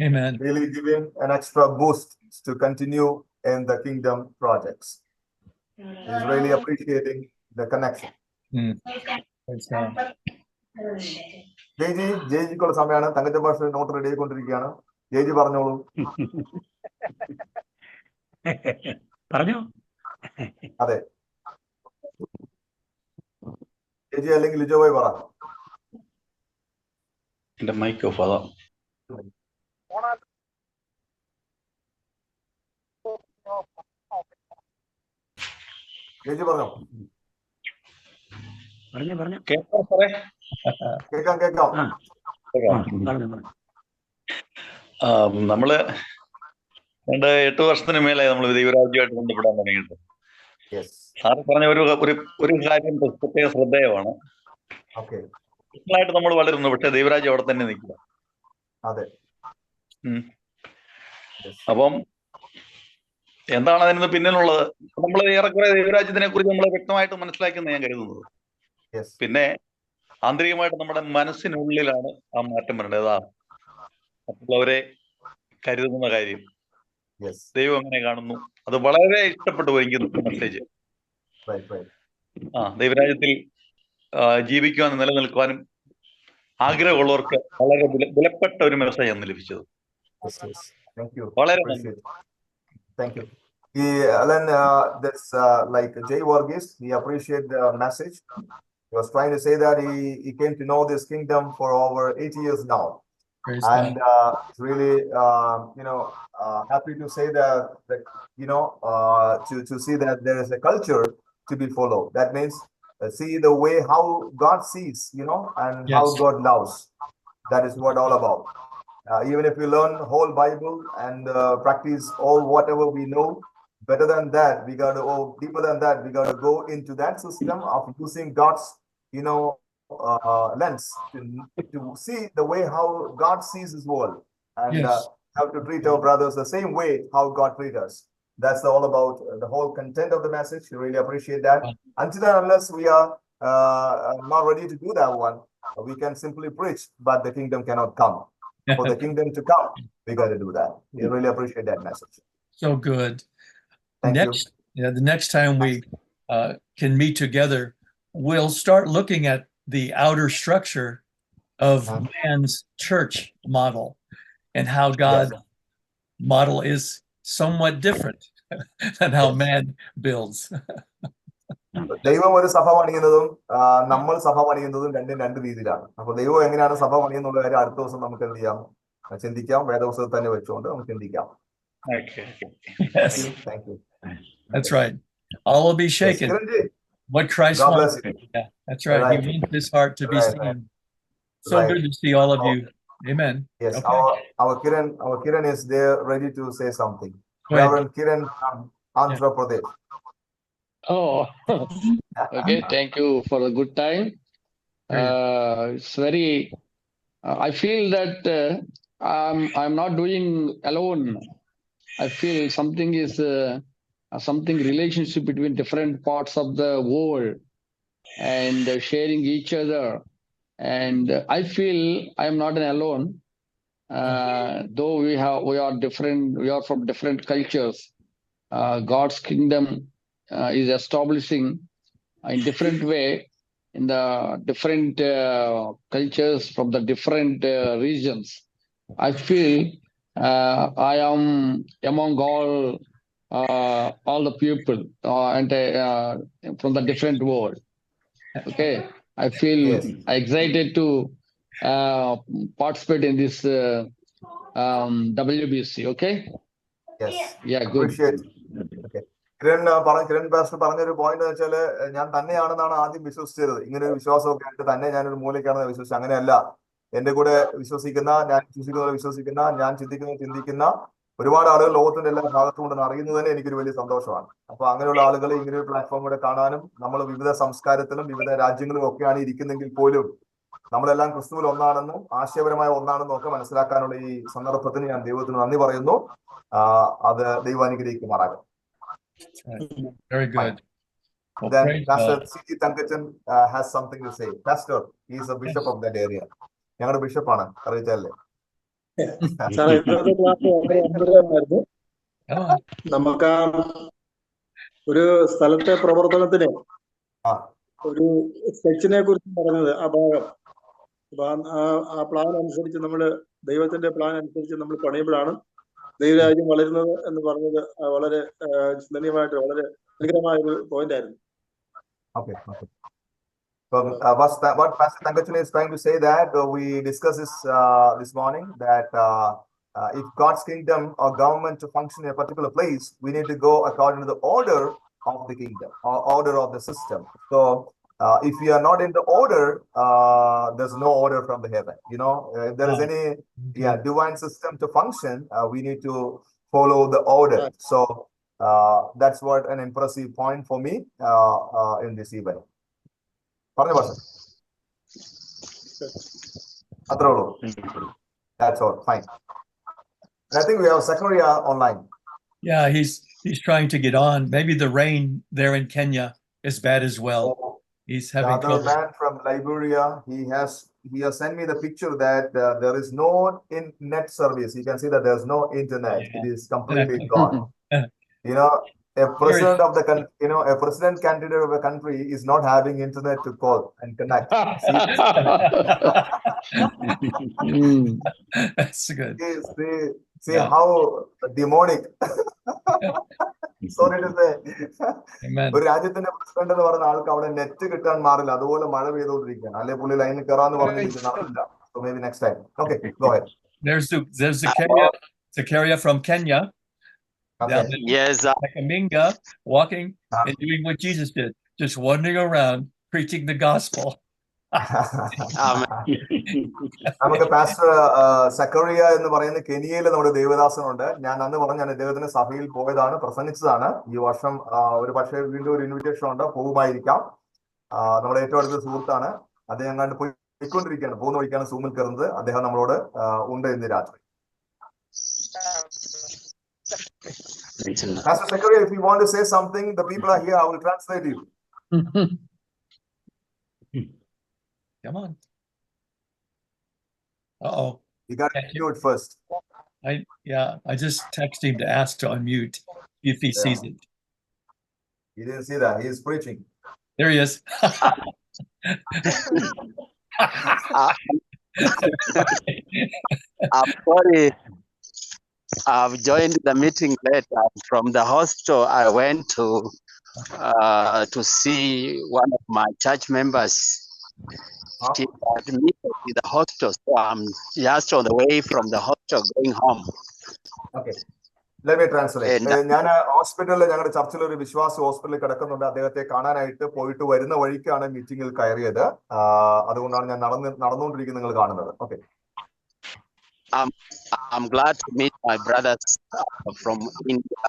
Amen. Really giving an extra boost to continue in the kingdom projects. He's really appreciating the connection. ജയിജിക്കുള്ള സമയമാണ്. Thankachan master not ready ആയിക്കൊണ്ടിരിക്കുകയാണ്. ജയിജി പറഞ്ഞോളൂ. പറഞ്ഞോ. അതെ, ജയിജി അല്ലെങ്കിൽ ലിജോ ഭായി പറ. എന്റെ mic off അതാ. ജയിജി പറഞ്ഞോ. കേൾക്കാം സാറേ? കേൾക്കാം. നമ്മള് 8 വർഷത്തിന് മേലായി നമ്മൾ ദൈവരാജ്യമായിട്ട് ബന്ധപ്പെടാൻ തുടങ്ങിയിട്ട്. സാറ് പറഞ്ഞ ഒരു കാര്യം പ്രത്യേക ശ്രദ്ധേയമാണ്. നമ്മൾ വളരുന്നു, പക്ഷെ ദൈവരാജ്യം അവിടെ തന്നെ നിൽക്കുക. അപ്പം എന്താണ് അതിന് പിന്നിലുള്ളത്? നമ്മൾ ഏറെക്കുറെ ദൈവരാജ്യത്തിനെ കുറിച്ച് നമ്മൾ വ്യക്തമായിട്ട് മനസ്സിലാക്കുന്ന ഞാൻ കരുതുന്നത്. പിന്നെ ആന്തരികമായിട്ട് നമ്മുടെ മനസ്സിനുള്ളിലാണ് ആ മാറ്റം വരേണ്ടത്. മറ്റുള്ളവരെ കരുതുന്ന കാര്യം ദൈവം എങ്ങനെ കാണുന്നു, അത് വളരെ ഇഷ്ടപ്പെട്ടു എനിക്ക് മെസ്സേജ്. ദൈവരാജ്യത്തിൽ ജീവിക്കുവാനും നിലനിൽക്കുവാനും ആഗ്രഹമുള്ളവർക്ക് വളരെ വിലപ്പെട്ട ഒരു മെസ്സേജ് ആണ് ലഭിച്ചത്. വളരെ നന്ദി. Thank you. Alan, that's like Jay Varghese. He appreciated the message. He was trying to say that he came to know this kingdom for over 8 years now. And really, happy to say that to see that there is a culture to be followed. That means see the way how God sees, and how God loves. That is what all about. Even if we learn the whole Bible and practice all whatever we know, better than that, we got to go deeper than that. We got to go into that system of using God's, lens to see the way how God sees His world, and how to treat our brothers the same way how God treats us. That's all about the whole content of the message. We really appreciate that. Until and unless we are not ready to do that one, we can simply preach, but the kingdom cannot come. For the kingdom to come, we got to do that. We really appreciate that message. So good. Thank you. The next time we can meet together, we'll start looking at the outer structure of man's church model and how God's model is somewhat different than how man builds. ദൈവം ഒരു സഭ പണിയുന്നതും നമ്മൾ സഭ പണിയുന്നതും രണ്ടും രണ്ട് രീതിയിലാണ്. അപ്പൊ ദൈവം എങ്ങനെയാണ് സഭ പണിയെന്നുള്ള കാര്യം അടുത്ത ദിവസം നമുക്ക് എന്ത് ചെയ്യാം, ചിന്തിക്കാം. വേദപുസ്തകത്തിൽ തന്നെ വെച്ചുകൊണ്ട് നമുക്ക് ചിന്തിക്കാം. Yes, thank you. that's right. All will be shaken. Kiranji, What Christ God wants. bless you. Yeah, that's right. Right. He wants his heart to be Right, seen. right. So Right. good to see all of you. Amen. Yes, Okay. our Kiran is there ready to say something. Go ahead. Reverend Kiran from Andhra Pradesh. Oh, okay. Thank you for a good time. It's very. I feel that I'm not doing alone. I feel something is something relationship between different parts of the world and sharing each other. And I feel I am not an alone. Though we are different, we are from different cultures. God's kingdom is establishing in different way in the different cultures from the different regions. I feel I am among all the people and from the different world. Okay, I feel Yes. excited to participate in this WBC. Okay, Yes. yeah, good. Appreciate. Okay. Kiran pastor പറഞ്ഞൊരു point എന്ന് വെച്ചാല് ഞാൻ തന്നെയാണെന്നാണ് ആദ്യം വിശ്വസിച്ചത്. ഇങ്ങനെ ഒരു വിശ്വാസമൊക്കെ ആയിട്ട് തന്നെ ഞാനൊരു മൂലയ്ക്കാണെന്ന് വിശ്വസിച്ചു. അങ്ങനെയല്ല. എന്റെ കൂടെ വിശ്വസിക്കുന്ന, ഞാൻ ചിന്തിക്കുന്ന ഒരുപാട് ആളുകൾ ലോകത്തിന്റെ എല്ലാ ഭാഗത്തും ഉണ്ടെന്ന് അറിയുന്നത് തന്നെ എനിക്കൊരു വലിയ സന്തോഷമാണ്. അപ്പൊ അങ്ങനെയുള്ള ആളുകൾ ഇങ്ങനെ ഒരു പ്ലാറ്റ്ഫോമിലൂടെ കാണാനും, നമ്മൾ വിവിധ സംസ്കാരത്തിലും വിവിധ രാജ്യങ്ങളിലും ഒക്കെയാണ് ഇരിക്കുന്നെങ്കിൽ പോലും നമ്മളെല്ലാം ക്രിസ്തുവിൽ ഒന്നാണെന്നും ആശയപരമായ ഒന്നാണെന്നും ഒക്കെ മനസ്സിലാക്കാനുള്ള ഈ സന്ദർഭത്തിന് ഞാൻ ദൈവത്തിന് നന്ദി പറയുന്നു. അത് ദൈവം അനുഗ്രഹിക്കുമാറാകും. Very good. Well, Then praise Pastor God. C.G. Tankachan has something to say. Pastor, he is a bishop of that area. ഞങ്ങളുടെ ബിഷപ്പാണ്, അറിയിച്ചല്ലേ? സാറേ, ഇന്നത്തെ ക്ലാസ് വളരെ അത്ഭുതമായിരുന്നു. Come on. നമുക്ക് ഒരു സ്ഥലത്തെ പ്രവർത്തനത്തിന് ഒരു സെക്ഷനെ കുറിച്ച് പറഞ്ഞത് ആ ഭാഗം, അപ്പൊ ആ പ്ലാൻ അനുസരിച്ച് നമ്മള് ദൈവത്തിന്റെ പ്ലാൻ അനുസരിച്ച് നമ്മൾ പണിയുമ്പോഴാണ് ദൈവരാജ്യം വളരുന്നത് എന്ന് പറഞ്ഞത് വളരെ ചിന്തനീയമായിട്ട് വളരെ അനുഗ്രഹമായ ഒരു പോയിന്റ് ആയിരുന്നു. Okay. So what Pastor Tankachan is trying to say that we discussed this morning that if God's kingdom or government to function in a particular place, we need to go according to the order of the kingdom or order of the system. So if we are not in the order, there's no order from the heaven. You know, if there is any divine system to function, we need to follow the order. So that's what an impressive point for me in this event. പറഞ്ഞു pastor. അത്രേ ഉള്ളൂ. That's all. Fine. And I think we have Zachariah online. Yeah, he's trying to get on. Maybe the rain there in Kenya is bad as well. He's having Another trouble. man from Liberia. He has sent me the picture that there is no net service. You can see that there's no internet. Yeah. It is completely gone. You know, a president of the a president candidate of a country is not having internet to call and connect. That's good. See how demonic. Sorry to say. Amen. ഒരു രാജ്യത്തിന്റെ president എന്ന് പറയുന്ന ആൾക്ക് അവിടെ net കിട്ടാൻ മാറില്ല. അതുപോലെ മഴ പെയ്തുകൊണ്ടിരിക്കുകയാണ്. അല്ലെ പുള്ളി ലൈനിൽ കയറാന്ന് പറഞ്ഞിരിക്കുന്നില്ല. So maybe next time. Okay, go ahead. There's Zachariah from Kenya. Okay. Yes. Like a Minga walking and doing what Jesus did, just wandering around preaching the gospel. നമുക്ക് പാസ്റ്റർ സക്കറിയ എന്ന് പറയുന്ന കെനിയയിൽ നമ്മുടെ ദേവദാസനുണ്ട്. ഞാൻ അന്ന് പറഞ്ഞ ഞാൻ ഇദ്ദേഹത്തിന്റെ സഭയിൽ പോയതാണ്, പ്രസംഗിച്ചതാണ്. ഈ വർഷം ഒരു പക്ഷേ വീണ്ടും ഒരു ഇൻവിറ്റേഷൻ ഉണ്ട്, പോകുമായിരിക്കാം. നമ്മുടെ ഏറ്റവും അടുത്ത സുഹൃത്താണ്. അദ്ദേഹം കണ്ട് പോയിക്കൊണ്ടിരിക്കുകയാണ്, പോകുന്ന വഴിക്കാണ് സൂമിൽ കയറുന്നത്. അദ്ദേഹം നമ്മളോട് ഉണ്ട് ഇന്ന് രാത്രി. Pastor Zachariah, if you want to say something, the people are here. I will translate you. Come on. Uh-oh. You got to mute first. I just texted him to ask to unmute if he sees it. You didn't see that. He is preaching. There he is. I'm sorry. I've joined the meeting late. From the hostel I went to to see one of my church members. She admitted in the hospital, so I'm just on the way from the hospital going home. Okay. Let me translate. ഞാൻ ഹോസ്പിറ്റലിൽ ഞങ്ങളുടെ ചർച്ചിൽ ഒരു വിശ്വാസി ഹോസ്പിറ്റലിൽ കിടക്കുന്നുണ്ട്. അദ്ദേഹത്തെ കാണാനായിട്ട് പോയിട്ട് വരുന്ന വഴിക്കാണ് മീറ്റിംഗിൽ കയറിയത്. അതുകൊണ്ടാണ് ഞാൻ നടന്നുകൊണ്ടിരിക്കുന്നത് നിങ്ങൾ കാണുന്നത്. Okay. I'm glad to meet my brothers from India.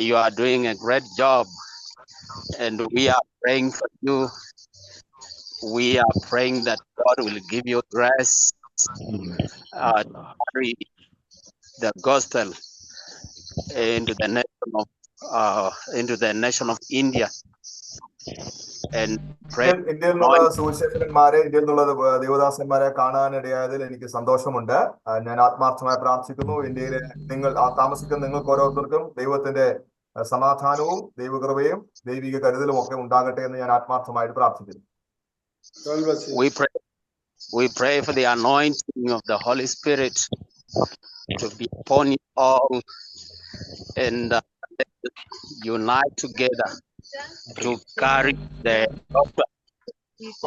You are doing a great job, and we are praying for you. We are praying that God will give you grace to carry the gospel into the nation of India. And pray. ഇന്ത്യയിൽ നിന്നുള്ള സുവിശേഷകന്മാരെ, ഇന്ത്യയിൽ നിന്നുള്ള ദേവദാസന്മാരെ കാണാനിടയായതിൽ എനിക്ക് സന്തോഷമുണ്ട്. ഞാൻ ആത്മാർത്ഥമായി പ്രാർത്ഥിക്കുന്നു. ഇന്ത്യയിലെ താമസിക്കുന്ന നിങ്ങൾക്ക് ഓരോരുത്തർക്കും ദൈവത്തിന്റെ സമാധാനവും ദൈവകൃപയും ദൈവിക കരുതലും ഒക്കെ ഉണ്ടാകട്ടെ എന്ന് ഞാൻ ആത്മാർത്ഥമായിട്ട് പ്രാർത്ഥിക്കുന്നു. We pray for the anointing of the Holy Spirit to be upon you all, and unite together to carry the gospel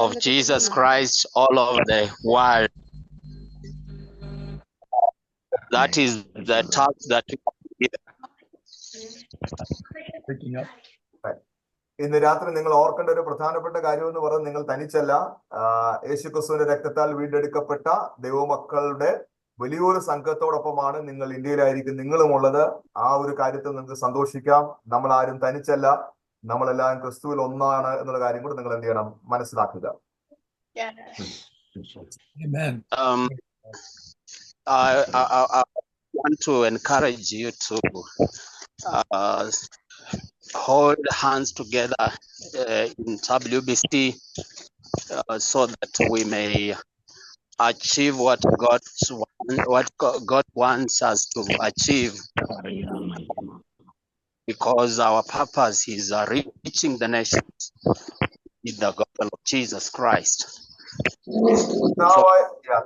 of Jesus Christ all over the world. That is the task that we Picking up. ഇന്ന് രാത്രി നിങ്ങൾ ഓർക്കേണ്ട ഒരു പ്രധാനപ്പെട്ട കാര്യം എന്ന് പറയുന്നത്, നിങ്ങൾ തനിച്ചല്ല. യേശുക്രിസ്തുവിന്റെ രക്തത്താൽ വീണ്ടെടുക്കപ്പെട്ട ദൈവമക്കളുടെ വലിയൊരു സംഘത്തോടൊപ്പമാണ് നിങ്ങൾ ഇന്ത്യയിലായിരിക്കും നിങ്ങളുമുള്ളത്. ആ ഒരു കാര്യത്തിൽ നിങ്ങൾക്ക് സന്തോഷിക്കാം. നമ്മൾ ആരും തനിച്ചല്ല, നമ്മളെല്ലാം ക്രിസ്തുവിൽ ഒന്നാണ് എന്നുള്ള കാര്യം കൂടെ നിങ്ങൾ എന്ത് ചെയ്യണം, മനസ്സിലാക്കുക. I want to encourage you to hold hands together in WBC so that we may achieve what God wants us to achieve, because our purpose is reaching the nations with the gospel of Jesus Christ.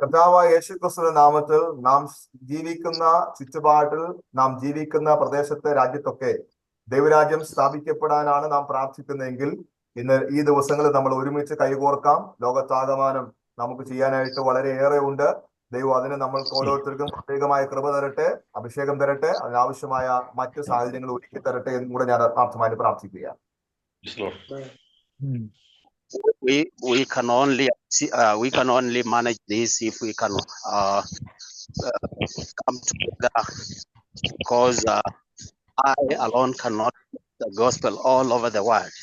കർത്താവായ യേശുക്രിസ്തുവിന്റെ നാമത്തിൽ നാം ജീവിക്കുന്ന ചുറ്റുപാടിൽ, നാം ജീവിക്കുന്ന പ്രദേശത്തെ, രാജ്യത്തൊക്കെ ദൈവരാജ്യം സ്ഥാപിക്കപ്പെടാനാണ് നാം പ്രാർത്ഥിക്കുന്നതെങ്കിൽ ഇന്ന് ഈ ദിവസങ്ങളിൽ നമ്മൾ ഒരുമിച്ച് കൈകോർക്കാം. ലോകത്താകമാനം നമുക്ക് ചെയ്യാനായിട്ട് വളരെയേറെ ഉണ്ട്. ദൈവം അതിന് നമ്മൾക്ക് ഓരോരുത്തർക്കും പ്രത്യേകമായ കൃപ തരട്ടെ, അഭിഷേകം തരട്ടെ, അതിനാവശ്യമായ മറ്റു സാഹചര്യങ്ങൾ ഒരുക്കി തരട്ടെ എന്നും കൂടെ ഞാൻ ആത്മാർത്ഥമായി പ്രാർത്ഥിക്കുകയാണ്. We can only manage this if we can come together, because I alone cannot the gospel all over the world.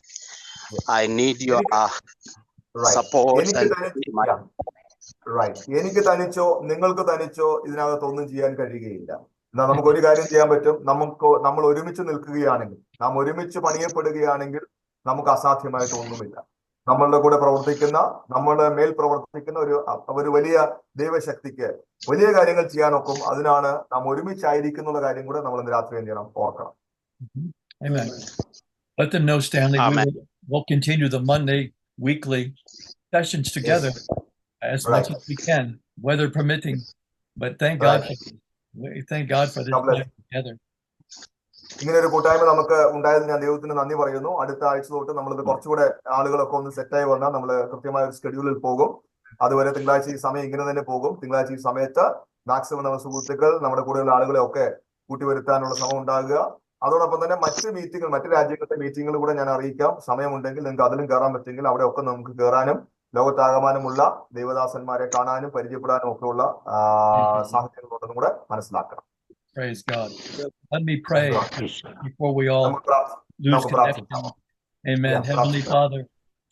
I need your support. എനിക്ക് തനിച്ചോ നിങ്ങൾക്ക് തനിച്ചോ ഇതിനകത്തൊന്നും ചെയ്യാൻ കഴിയുകയില്ല. എന്നാൽ നമുക്ക് ഒരു കാര്യം ചെയ്യാൻ പറ്റും. നമ്മൾ ഒരുമിച്ച് നിൽക്കുകയാണെങ്കിൽ, നാം ഒരുമിച്ച് പണിയപ്പെടുകയാണെങ്കിൽ നമുക്ക് അസാധ്യമായിട്ട് ഒന്നുമില്ല. നമ്മളുടെ കൂടെ പ്രവർത്തിക്കുന്ന, നമ്മളുടെ മേൽ പ്രവർത്തിക്കുന്ന ഒരു വലിയ ദൈവശക്തിക്ക് വലിയ കാര്യങ്ങൾ ചെയ്യാനൊക്കും. അതിനാണ് നാം ഒരുമിച്ചായിരിക്കുന്ന കാര്യം കൂടെ നമ്മൾ ഇന്ന് രാത്രി എന്ത് ചെയ്യണം, ഓർക്കണം. Amen. Let them know, Stanley, we'll continue the Monday weekly sessions together as much as we can, weather permitting. But thank God for this time together. ഇങ്ങനെ ഒരു കൂട്ടായ്മ നമുക്ക് ഉണ്ടായതിന് ഞാൻ ദൈവത്തിന് നന്ദി പറയുന്നു. അടുത്ത ആഴ്ച തൊട്ട് നമ്മളിത് കുറച്ചുകൂടെ ആളുകളൊക്കെ ഒന്ന് സെറ്റായി വന്നാൽ നമ്മൾ കൃത്യമായ ഒരു ഷെഡ്യൂളിൽ പോകും. അതുവരെ തിങ്കളാഴ്ച ഈ സമയം ഇങ്ങനെ തന്നെ പോകും. തിങ്കളാഴ്ച ഈ സമയത്ത് മാക്സിമം നമ്മുടെ സുഹൃത്തുക്കൾ, നമ്മുടെ കൂടെയുള്ള ആളുകളെ ഒക്കെ കൂട്ടിവരുത്താനുള്ള ശ്രമം ഉണ്ടാകുക. അതോടൊപ്പം തന്നെ മറ്റ് രാജ്യങ്ങളുടെ മീറ്റിങ്ങുകൾ കൂടെ ഞാൻ അറിയിക്കാം. സമയമുണ്ടെങ്കിൽ നിങ്ങൾക്ക് അതിലും കയറാൻ പറ്റുമെങ്കിൽ അവിടെ ഒക്കെ നമുക്ക് കയറാനും ലോകത്താകമാനമുള്ള ദൈവദാസന്മാരെ കാണാനും പരിചയപ്പെടാനും ഒക്കെ ഉള്ള സാഹചര്യങ്ങളുണ്ടെന്നും കൂടെ മനസ്സിലാക്കണം. Praise God. Let me pray before we all lose connection. Amen. Heavenly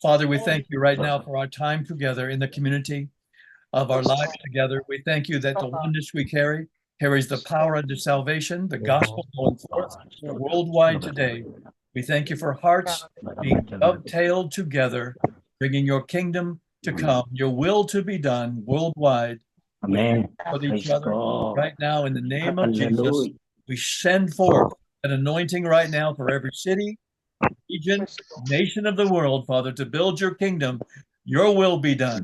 Father, we thank you right now for our time together in the community of our lives together. We thank you that the oneness we carries the power unto salvation, the gospel going forth worldwide today. We thank you for hearts being dovetailed together, bringing your kingdom to come, your will to be done worldwide. Amen. With each other right now in the name of Jesus, we send forth an anointing right now for every city, region, nation of the world, Father, to build your kingdom. Your will be done.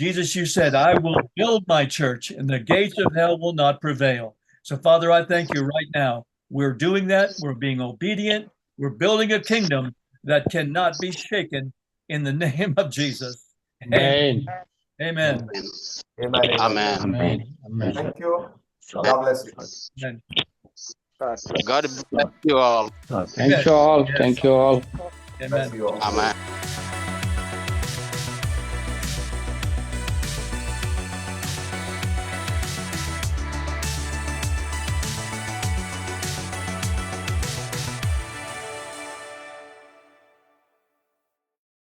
Jesus, you said, I will build my church and the gates of hell will not prevail. So, Father, I thank you right now. We're doing that. We're being obedient. We're building a kingdom that cannot be shaken in the name of Jesus. Amen. Amen. Amen. Amen. Amen. Amen. Thank you. God bless you. Amen. God bless you all. Thank you all. Thank you all. Amen. Bless you all. Amen.